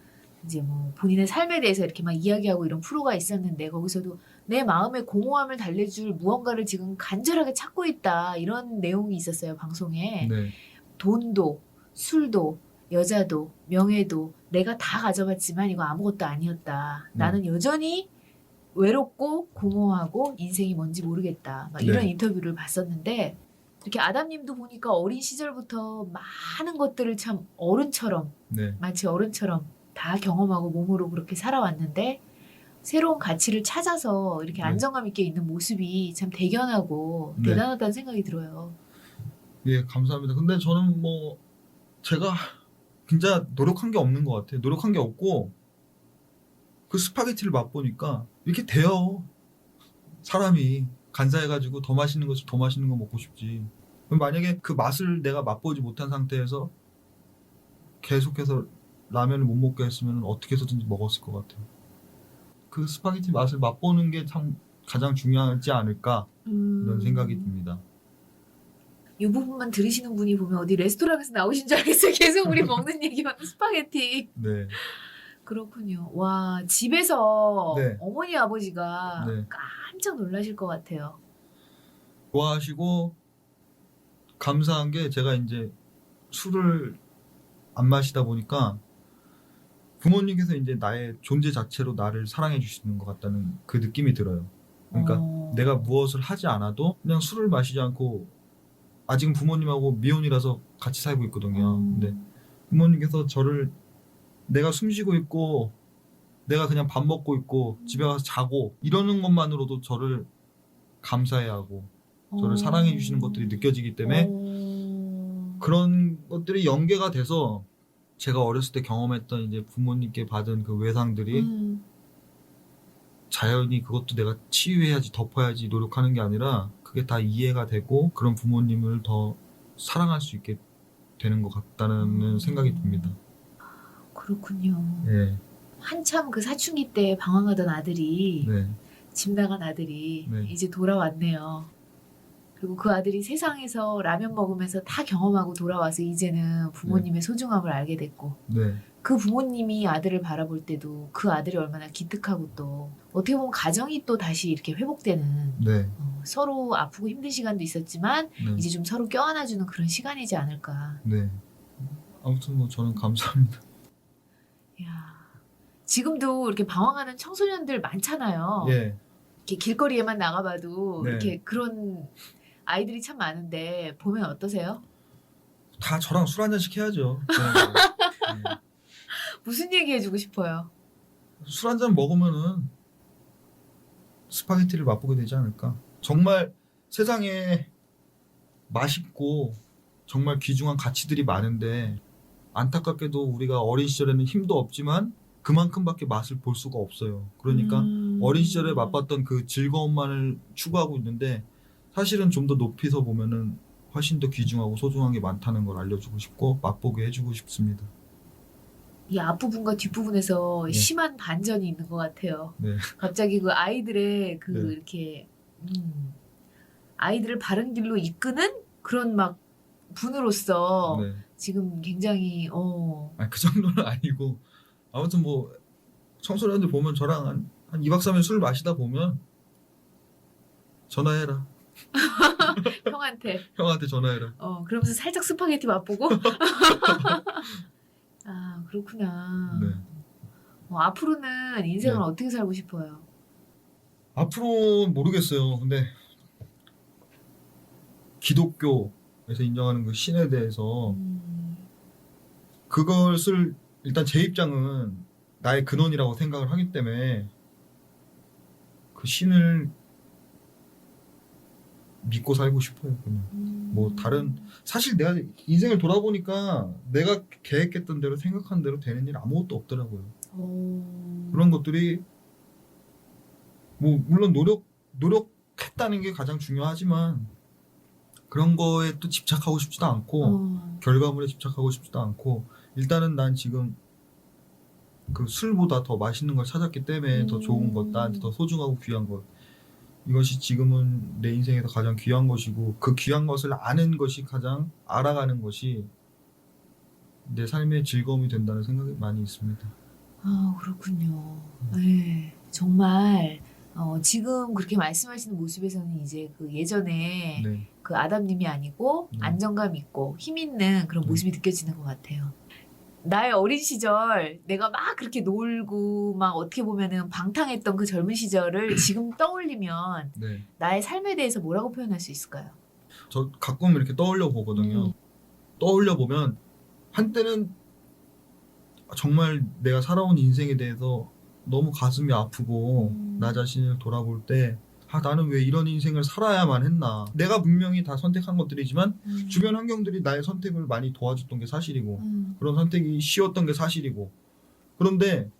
[SPEAKER 1] 이제 뭐 본인의 삶에 대해서 이렇게 막 이야기하고 이런 프로가 있었는데 거기서도 내 마음의 공허함을 달래줄 무언가를 지금 간절하게 찾고 있다 이런 내용이 있었어요 방송에.
[SPEAKER 3] 네.
[SPEAKER 1] 돈도 술도 여자도 명예도 내가 다 가져봤지만 이거 아무것도 아니었다. 나는 여전히 외롭고 공허하고 인생이 뭔지 모르겠다. 막 이런
[SPEAKER 3] 네.
[SPEAKER 1] 인터뷰를 봤었는데 이렇게 아담님도 보니까 어린 시절부터 많은 것들을 참 어른처럼
[SPEAKER 3] 네.
[SPEAKER 1] 마치 어른처럼 다 경험하고 몸으로 그렇게 살아왔는데 새로운 가치를 찾아서 이렇게
[SPEAKER 3] 네.
[SPEAKER 1] 안정감 있게 있는 모습이 참 대견하고
[SPEAKER 3] 네.
[SPEAKER 1] 대단하다는 생각이 들어요.
[SPEAKER 3] 예, 감사합니다. 근데 저는 뭐 제가 진짜 노력한 게 없는 것 같아요. 노력한 게 없고 그 스파게티를 맛보니까 이렇게 돼요. 사람이 간사해가지고 더 맛있는 것을 더 맛있는 거 먹고 싶지. 그럼 만약에 그 맛을 내가 맛보지 못한 상태에서 계속해서 라면을 못 먹게 했으면 어떻게 해서든지 먹었을 것 같아요. 그 스파게티 맛을 맛보는 게 참 가장 중요하지 않을까 이런 생각이 듭니다.
[SPEAKER 1] 이 부분만 들으시는 분이 보면 어디 레스토랑에서 나오신 줄 알겠어요. 계속 우리 먹는 얘기만 스파게티.
[SPEAKER 3] 네.
[SPEAKER 1] 그렇군요. 와, 집에서
[SPEAKER 3] 네.
[SPEAKER 1] 어머니 아버지가
[SPEAKER 3] 네.
[SPEAKER 1] 깜짝 놀라실 것 같아요.
[SPEAKER 3] 좋아하시고 감사한 게 제가 이제 술을 안 마시다 보니까 부모님께서 이제 나의 존재 자체로 나를 사랑해 주시는 것 같다는 그 느낌이 들어요. 그러니까 내가 무엇을 하지 않아도 그냥 술을 마시지 않고 아직은 부모님하고 미혼이라서 같이 살고 있거든요. 근데 부모님께서 저를 내가 숨 쉬고 있고 내가 그냥 밥 먹고 있고 집에 가서 자고 이러는 것만으로도 저를 감사해하고 저를 사랑해 주시는 것들이 느껴지기 때문에 그런 것들이 연계가 돼서 제가 어렸을 때 경험했던 이제 부모님께 받은 그 외상들이 자연히 그것도 내가 치유해야지 덮어야지 노력하는 게 아니라 그게 다 이해가 되고 그런 부모님을 더 사랑할 수 있게 되는 것 같다는 생각이 듭니다.
[SPEAKER 1] 그렇군요.
[SPEAKER 3] 예.
[SPEAKER 1] 한참 그 사춘기 때 방황하던 아들이
[SPEAKER 3] 네.
[SPEAKER 1] 집 나간 아들이
[SPEAKER 3] 네.
[SPEAKER 1] 이제 돌아왔네요. 그리고 그 아들이 세상에서 라면 먹으면서 다 경험하고 돌아와서 이제는 부모님의 소중함을 알게 됐고
[SPEAKER 3] 네.
[SPEAKER 1] 그 부모님이 아들을 바라볼 때도 그 아들이 얼마나 기특하고 또 어떻게 보면 가정이 또 다시 이렇게 회복되는
[SPEAKER 3] 네.
[SPEAKER 1] 서로 아프고 힘든 시간도 있었지만
[SPEAKER 3] 네.
[SPEAKER 1] 이제 좀 서로 껴안아주는 그런 시간이지 않을까.
[SPEAKER 3] 네. 아무튼 뭐 저는 감사합니다.
[SPEAKER 1] 야, 지금도 이렇게 방황하는 청소년들 많잖아요.
[SPEAKER 3] 예.
[SPEAKER 1] 이렇게 길거리에만 나가봐도
[SPEAKER 3] 네.
[SPEAKER 1] 이렇게 그런 아이들이 참 많은데 보면 어떠세요?
[SPEAKER 3] 다 저랑 술 한잔씩 해야죠. 네.
[SPEAKER 1] 무슨 얘기 해주고 싶어요?
[SPEAKER 3] 술 한 잔 먹으면은 스파게티를 맛보게 되지 않을까. 정말 세상에 맛있고 정말 귀중한 가치들이 많은데 안타깝게도 우리가 어린 시절에는 힘도 없지만 그만큼밖에 맛을 볼 수가 없어요. 그러니까 어린 시절에 맛봤던 그 즐거움만을 추구하고 있는데 사실은 좀 더 높이서 보면은 훨씬 더 귀중하고 소중한 게 많다는 걸 알려주고 싶고 맛보게 해주고 싶습니다.
[SPEAKER 1] 이 앞부분과 뒷부분에서
[SPEAKER 3] 네.
[SPEAKER 1] 심한 반전이 있는 것 같아요.
[SPEAKER 3] 네.
[SPEAKER 1] 갑자기 그 아이들의 그
[SPEAKER 3] 네.
[SPEAKER 1] 이렇게 아이들을 바른 길로 이끄는 그런 막 분으로서
[SPEAKER 3] 네.
[SPEAKER 1] 지금 굉장히
[SPEAKER 3] 아니, 그 정도는 아니고 아무튼 뭐 청소년들 보면 저랑 한 2박 3일 술 마시다 보면 전화해라. 형한테 전화해라.
[SPEAKER 1] 그러면서 살짝 스파게티 맛보고 아 그렇구나.
[SPEAKER 3] 네.
[SPEAKER 1] 앞으로는 인생을
[SPEAKER 3] 네.
[SPEAKER 1] 어떻게 살고 싶어요?
[SPEAKER 3] 앞으로 모르겠어요. 근데 기독교에서 인정하는 그 신에 대해서 그것을 일단 제 입장은 나의 근원이라고 생각을 하기 때문에 그 신을 믿고 살고 싶어요. 그냥 뭐 다른 사실 내가 인생을 돌아보니까 내가 계획했던 대로 생각한 대로 되는 일 아무것도 없더라고요. 그런 것들이 뭐 물론 노력했다는 게 가장 중요하지만 그런 거에 또 집착하고 싶지도 않고 결과물에 집착하고 싶지도 않고 일단은 난 지금 그 술보다 더 맛있는 걸 찾았기 때문에 더 좋은 것, 나한테 더 소중하고 귀한 것 이것이 지금은 내 인생에서 가장 귀한 것이고 그 귀한 것을 아는 것이 가장 알아가는 것이 내 삶의 즐거움이 된다는 생각이 많이 있습니다.
[SPEAKER 1] 아 그렇군요. 네, 정말 지금 그렇게 말씀하시는 모습에서는 이제 그 예전에
[SPEAKER 3] 네.
[SPEAKER 1] 그 아담님이 아니고
[SPEAKER 3] 네.
[SPEAKER 1] 안정감 있고 힘 있는 그런
[SPEAKER 3] 네.
[SPEAKER 1] 모습이 느껴지는 것 같아요. 나의 어린 시절 내가 막 그렇게 놀고 막 어떻게 보면은 방탕했던 그 젊은 시절을 지금 떠올리면
[SPEAKER 3] 네.
[SPEAKER 1] 나의 삶에 대해서 뭐라고 표현할 수 있을까요?
[SPEAKER 3] 저 가끔 이렇게 떠올려 보거든요. 떠올려 보면 한때는 정말 내가 살아온 인생에 대해서 너무 가슴이 아프고 나 자신을 돌아볼 때 나는 왜 이런 인생을 살아야만 했나. 내가 분명히 다 선택한 것들이지만 주변 환경들이 나의 선택을 많이 도와줬던 게 사실이고 그런 선택이 쉬웠던 게 사실이고 그런데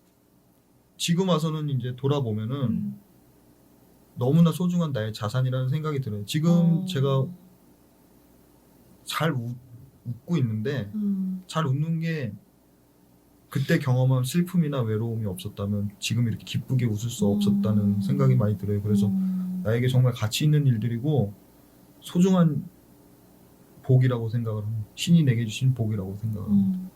[SPEAKER 3] 지금 와서는 이제 돌아보면은 너무나 소중한 나의 자산이라는 생각이 들어요. 지금 제가 잘 웃고 있는데 잘 웃는 게 그때 경험한 슬픔이나 외로움이 없었다면 지금 이렇게 기쁘게 웃을 수 없었다는 생각이 많이 들어요. 그래서 나에게 정말 가치 있는 일들이고 소중한 복이라고 생각을 합니다. 신이 내게 주신 복이라고 생각을 합니다.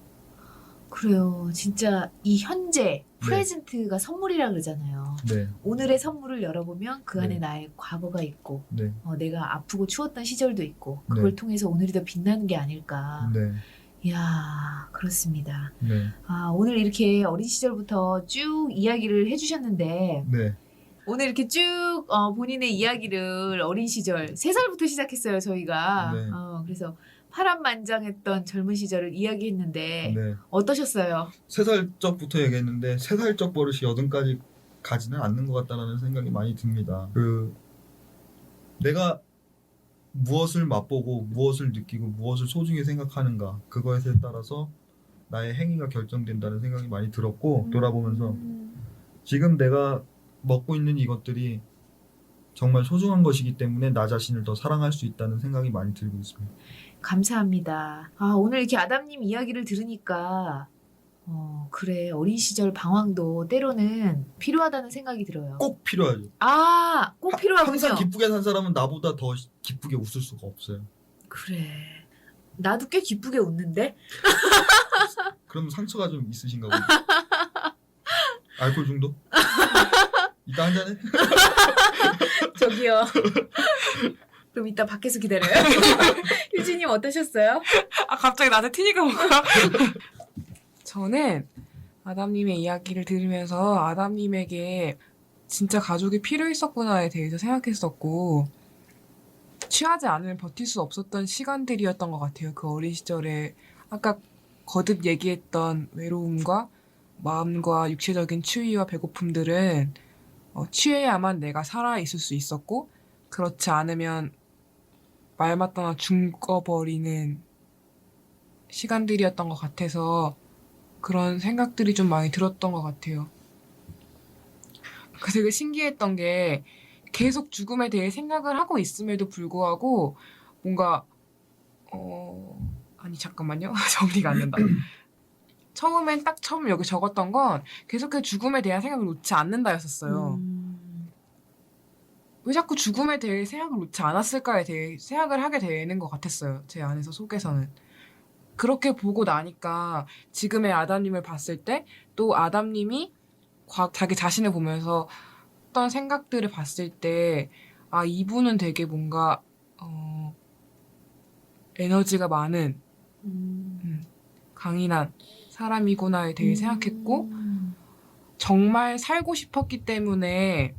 [SPEAKER 1] 그래요. 진짜 이 현재 프레젠트가 선물이라 그러잖아요.
[SPEAKER 3] 네,
[SPEAKER 1] 오늘의 선물을 열어보면 그 안에
[SPEAKER 3] 네.
[SPEAKER 1] 나의 과거가 있고
[SPEAKER 3] 네,
[SPEAKER 1] 내가 아프고 추웠던 시절도 있고 그걸
[SPEAKER 3] 네.
[SPEAKER 1] 통해서 오늘이 더 빛나는 게 아닐까.
[SPEAKER 3] 네,
[SPEAKER 1] 이야 그렇습니다.
[SPEAKER 3] 네,
[SPEAKER 1] 오늘 이렇게 어린 시절부터 쭉 이야기를 해주셨는데
[SPEAKER 3] 네,
[SPEAKER 1] 오늘 이렇게 쭉 본인의 이야기를 어린 시절 3살부터 시작했어요 저희가.
[SPEAKER 3] 네.
[SPEAKER 1] 그래서 파란만장했던 젊은 시절을 이야기했는데
[SPEAKER 3] 네.
[SPEAKER 1] 어떠셨어요?
[SPEAKER 3] 3살 적부터 얘기했는데 3살 적 버릇이 여든까지 가지는 않는 것 같다는 생각이 많이 듭니다. 내가 무엇을 맛보고 무엇을 느끼고 무엇을 소중히 생각하는가 그거에 따라서 나의 행위가 결정된다는 생각이 많이 들었고 돌아보면서 지금 내가 먹고 있는 이것들이 정말 소중한 것이기 때문에 나 자신을 더 사랑할 수 있다는 생각이 많이 들고 있습니다.
[SPEAKER 1] 감사합니다. 오늘 이렇게 아담님 이야기를 들으니까 그래 어린 시절 방황도 때로는 필요하다는 생각이 들어요.
[SPEAKER 3] 꼭 필요하죠.
[SPEAKER 1] 꼭 필요하군요.
[SPEAKER 3] 항상 기쁘게 산 사람은 나보다 더 기쁘게 웃을 수가 없어요.
[SPEAKER 1] 그래 나도 꽤 기쁘게 웃는데
[SPEAKER 3] 그럼 상처가 좀 있으신가 보네. 알코올 중독? 이따 한 잔해?
[SPEAKER 1] 저기요. 그럼 이따 밖에서 기다려요. 유진님 어떠셨어요?
[SPEAKER 2] 아 갑자기 나한테 튀니까 뭔가. 저는 아담님의 이야기를 들으면서 아담님에게 진짜 가족이 필요했었구나에 대해서 생각했었고 취하지 않으면 버틸 수 없었던 시간들이었던 것 같아요. 그 어린 시절에 아까 거듭 얘기했던 외로움과 마음과 육체적인 추위와 배고픔들은 취해야만 내가 살아있을 수 있었고 그렇지 않으면 말맞다나 죽어버리는 시간들이었던 것 같아서 그런 생각들이 좀 많이 들었던 것 같아요. 되게 신기했던 게 계속 죽음에 대해 생각을 하고 있음에도 불구하고 뭔가 아니 잠깐만요. 정리가 안 된다. 처음엔 딱 처음 여기 적었던 건 계속해서 죽음에 대한 생각을 놓지 않는다였었어요. 왜 자꾸 죽음에 대해 생각을 놓지 않았을까에 대해 생각을 하게 되는 것 같았어요. 제 안에서 속에서는. 그렇게 보고 나니까 지금의 아담님을 봤을 때 또 아담님이 자기 자신을 보면서 어떤 생각들을 봤을 때 아 이분은 되게 뭔가 에너지가 많은 강인한 사람이구나에 대해 생각했고 정말 살고 싶었기 때문에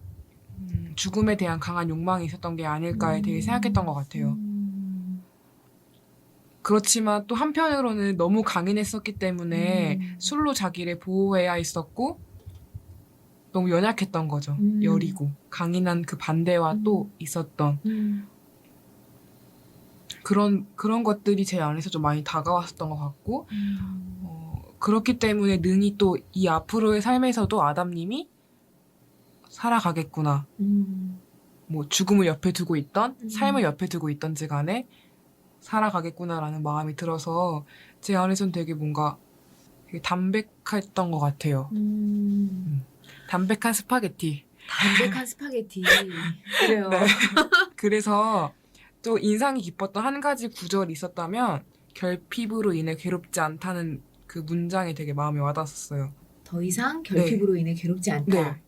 [SPEAKER 2] 죽음에 대한 강한 욕망이 있었던 게 아닐까에 대해 생각했던 것 같아요. 그렇지만 또 한편으로는 너무 강인했었기 때문에 술로 자기를 보호해야 했었고 너무 연약했던 거죠. 여리고 강인한 그 반대와 또 있었던 그런 것들이 제 안에서 좀 많이 다가왔었던 것 같고 그렇기 때문에 능히 또 이 앞으로의 삶에서도 아담님이 살아가겠구나. 뭐 죽음을 옆에 두고 있던 삶을 옆에 두고 있던지 간에 살아가겠구나라는 마음이 들어서 제 안에서는 되게 뭔가 되게 담백했던 것 같아요. 담백한 스파게티.
[SPEAKER 1] 담백한 스파게티. 그래요.
[SPEAKER 2] 네. 그래서 또 인상이 깊었던 한 가지 구절이 있었다면 결핍으로 인해 괴롭지 않다는 그 문장이 되게 마음에 와닿았어요.
[SPEAKER 1] 더 이상 결핍으로 인해 괴롭지 않다.
[SPEAKER 2] 네.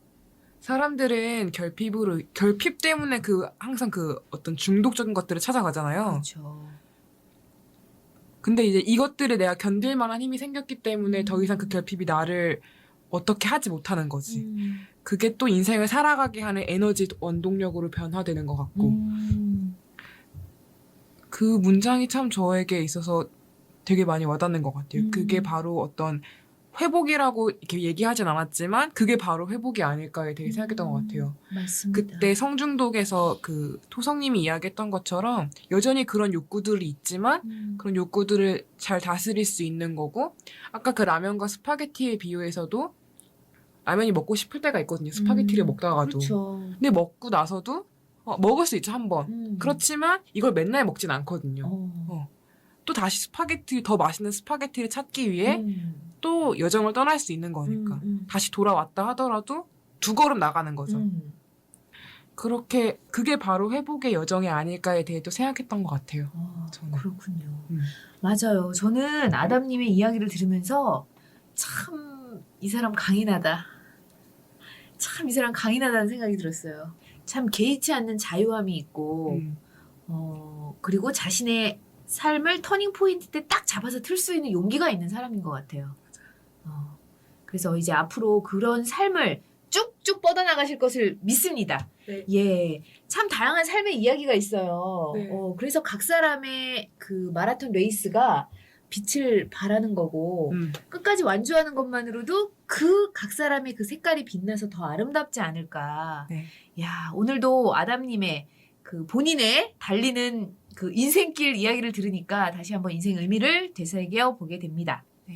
[SPEAKER 2] 사람들은 결핍 때문에 항상 어떤 중독적인 것들을 찾아가잖아요.
[SPEAKER 1] 그렇죠.
[SPEAKER 2] 근데 이제 이것들을 내가 견딜 만한 힘이 생겼기 때문에 더 이상 그 결핍이 나를 어떻게 하지 못하는 거지. 그게 또 인생을 살아가게 하는 에너지 원동력으로 변화되는 것 같고. 그 문장이 참 저에게 있어서 되게 많이 와닿는 것 같아요. 그게 바로 어떤 회복이라고 이렇게 얘기하진 않았지만 그게 바로 회복이 아닐까에 되게 생각했던 것 같아요.
[SPEAKER 1] 맞습니다.
[SPEAKER 2] 그때 성중독에서 그 토성님이 이야기했던 것처럼 여전히 그런 욕구들이 있지만 그런 욕구들을 잘 다스릴 수 있는 거고 아까 그 라면과 스파게티의 비유에서도 라면이 먹고 싶을 때가 있거든요. 스파게티를 먹다가도.
[SPEAKER 1] 그렇죠.
[SPEAKER 2] 근데 먹고 나서도 먹을 수 있죠, 한 번. 그렇지만 이걸 맨날 먹진 않거든요. 또 다시 더 맛있는 스파게티를 찾기 위해 또 여정을 떠날 수 있는 거니까. 다시 돌아왔다 하더라도 2걸음 나가는 거죠. 그게 바로 회복의 여정이 아닐까에 대해 또 생각했던 것 같아요. 저는.
[SPEAKER 1] 그렇군요. 맞아요. 저는 아담님의 이야기를 들으면서 참 이 사람 강인하다. 참 이 사람 강인하다는 생각이 들었어요. 참 개의치 않는 자유함이 있고 그리고 자신의 삶을 터닝 포인트 때 딱 잡아서 틀 수 있는 용기가 있는 사람인 것 같아요. 그래서 이제 앞으로 그런 삶을 쭉쭉 뻗어나가실 것을 믿습니다.
[SPEAKER 2] 네.
[SPEAKER 1] 예, 참 다양한 삶의 이야기가 있어요.
[SPEAKER 2] 네.
[SPEAKER 1] 그래서 각 사람의 그 마라톤 레이스가 빛을 발하는 거고 끝까지 완주하는 것만으로도 그 각 사람의 그 색깔이 빛나서 더 아름답지 않을까.
[SPEAKER 2] 네.
[SPEAKER 1] 야, 오늘도 아담님의 그 본인의 달리는 그 인생길 이야기를 들으니까 다시 한번 인생 의미를 되새겨 보게 됩니다.
[SPEAKER 2] 네.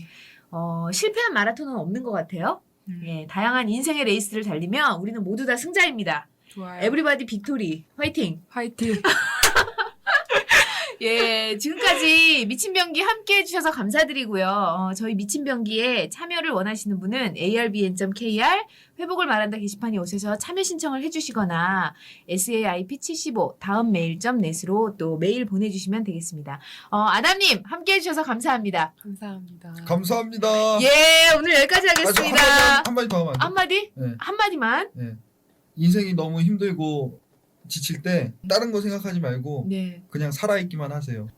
[SPEAKER 1] 실패한 마라톤은 없는 것 같아요. 예, 다양한 인생의 레이스를 달리면 우리는 모두 다 승자입니다.
[SPEAKER 2] 좋아요.
[SPEAKER 1] 에브리바디 빅토리 화이팅!
[SPEAKER 2] 화이팅!
[SPEAKER 1] 예, 지금까지 미친병기 함께 해주셔서 감사드리고요. 저희 미친병기에 참여를 원하시는 분은 arbn.kr 회복을 말한다 게시판에 오셔서 참여 신청을 해주시거나 saip75 다음 mail.net으로 또 메일 보내주시면 되겠습니다. 아담님 함께 해주셔서 감사합니다.
[SPEAKER 2] 감사합니다.
[SPEAKER 3] 감사합니다.
[SPEAKER 1] 예, 오늘 여기까지 하겠습니다.
[SPEAKER 3] 한마디 더 하면 안 돼?
[SPEAKER 1] 한마디?
[SPEAKER 3] 네.
[SPEAKER 1] 한마디만?
[SPEAKER 3] 네. 인생이 너무 힘들고 지칠 때 다른 거 생각하지 말고
[SPEAKER 1] 네.
[SPEAKER 3] 그냥 살아있기만 하세요.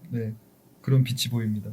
[SPEAKER 3] 네. 그런 빛이 보입니다.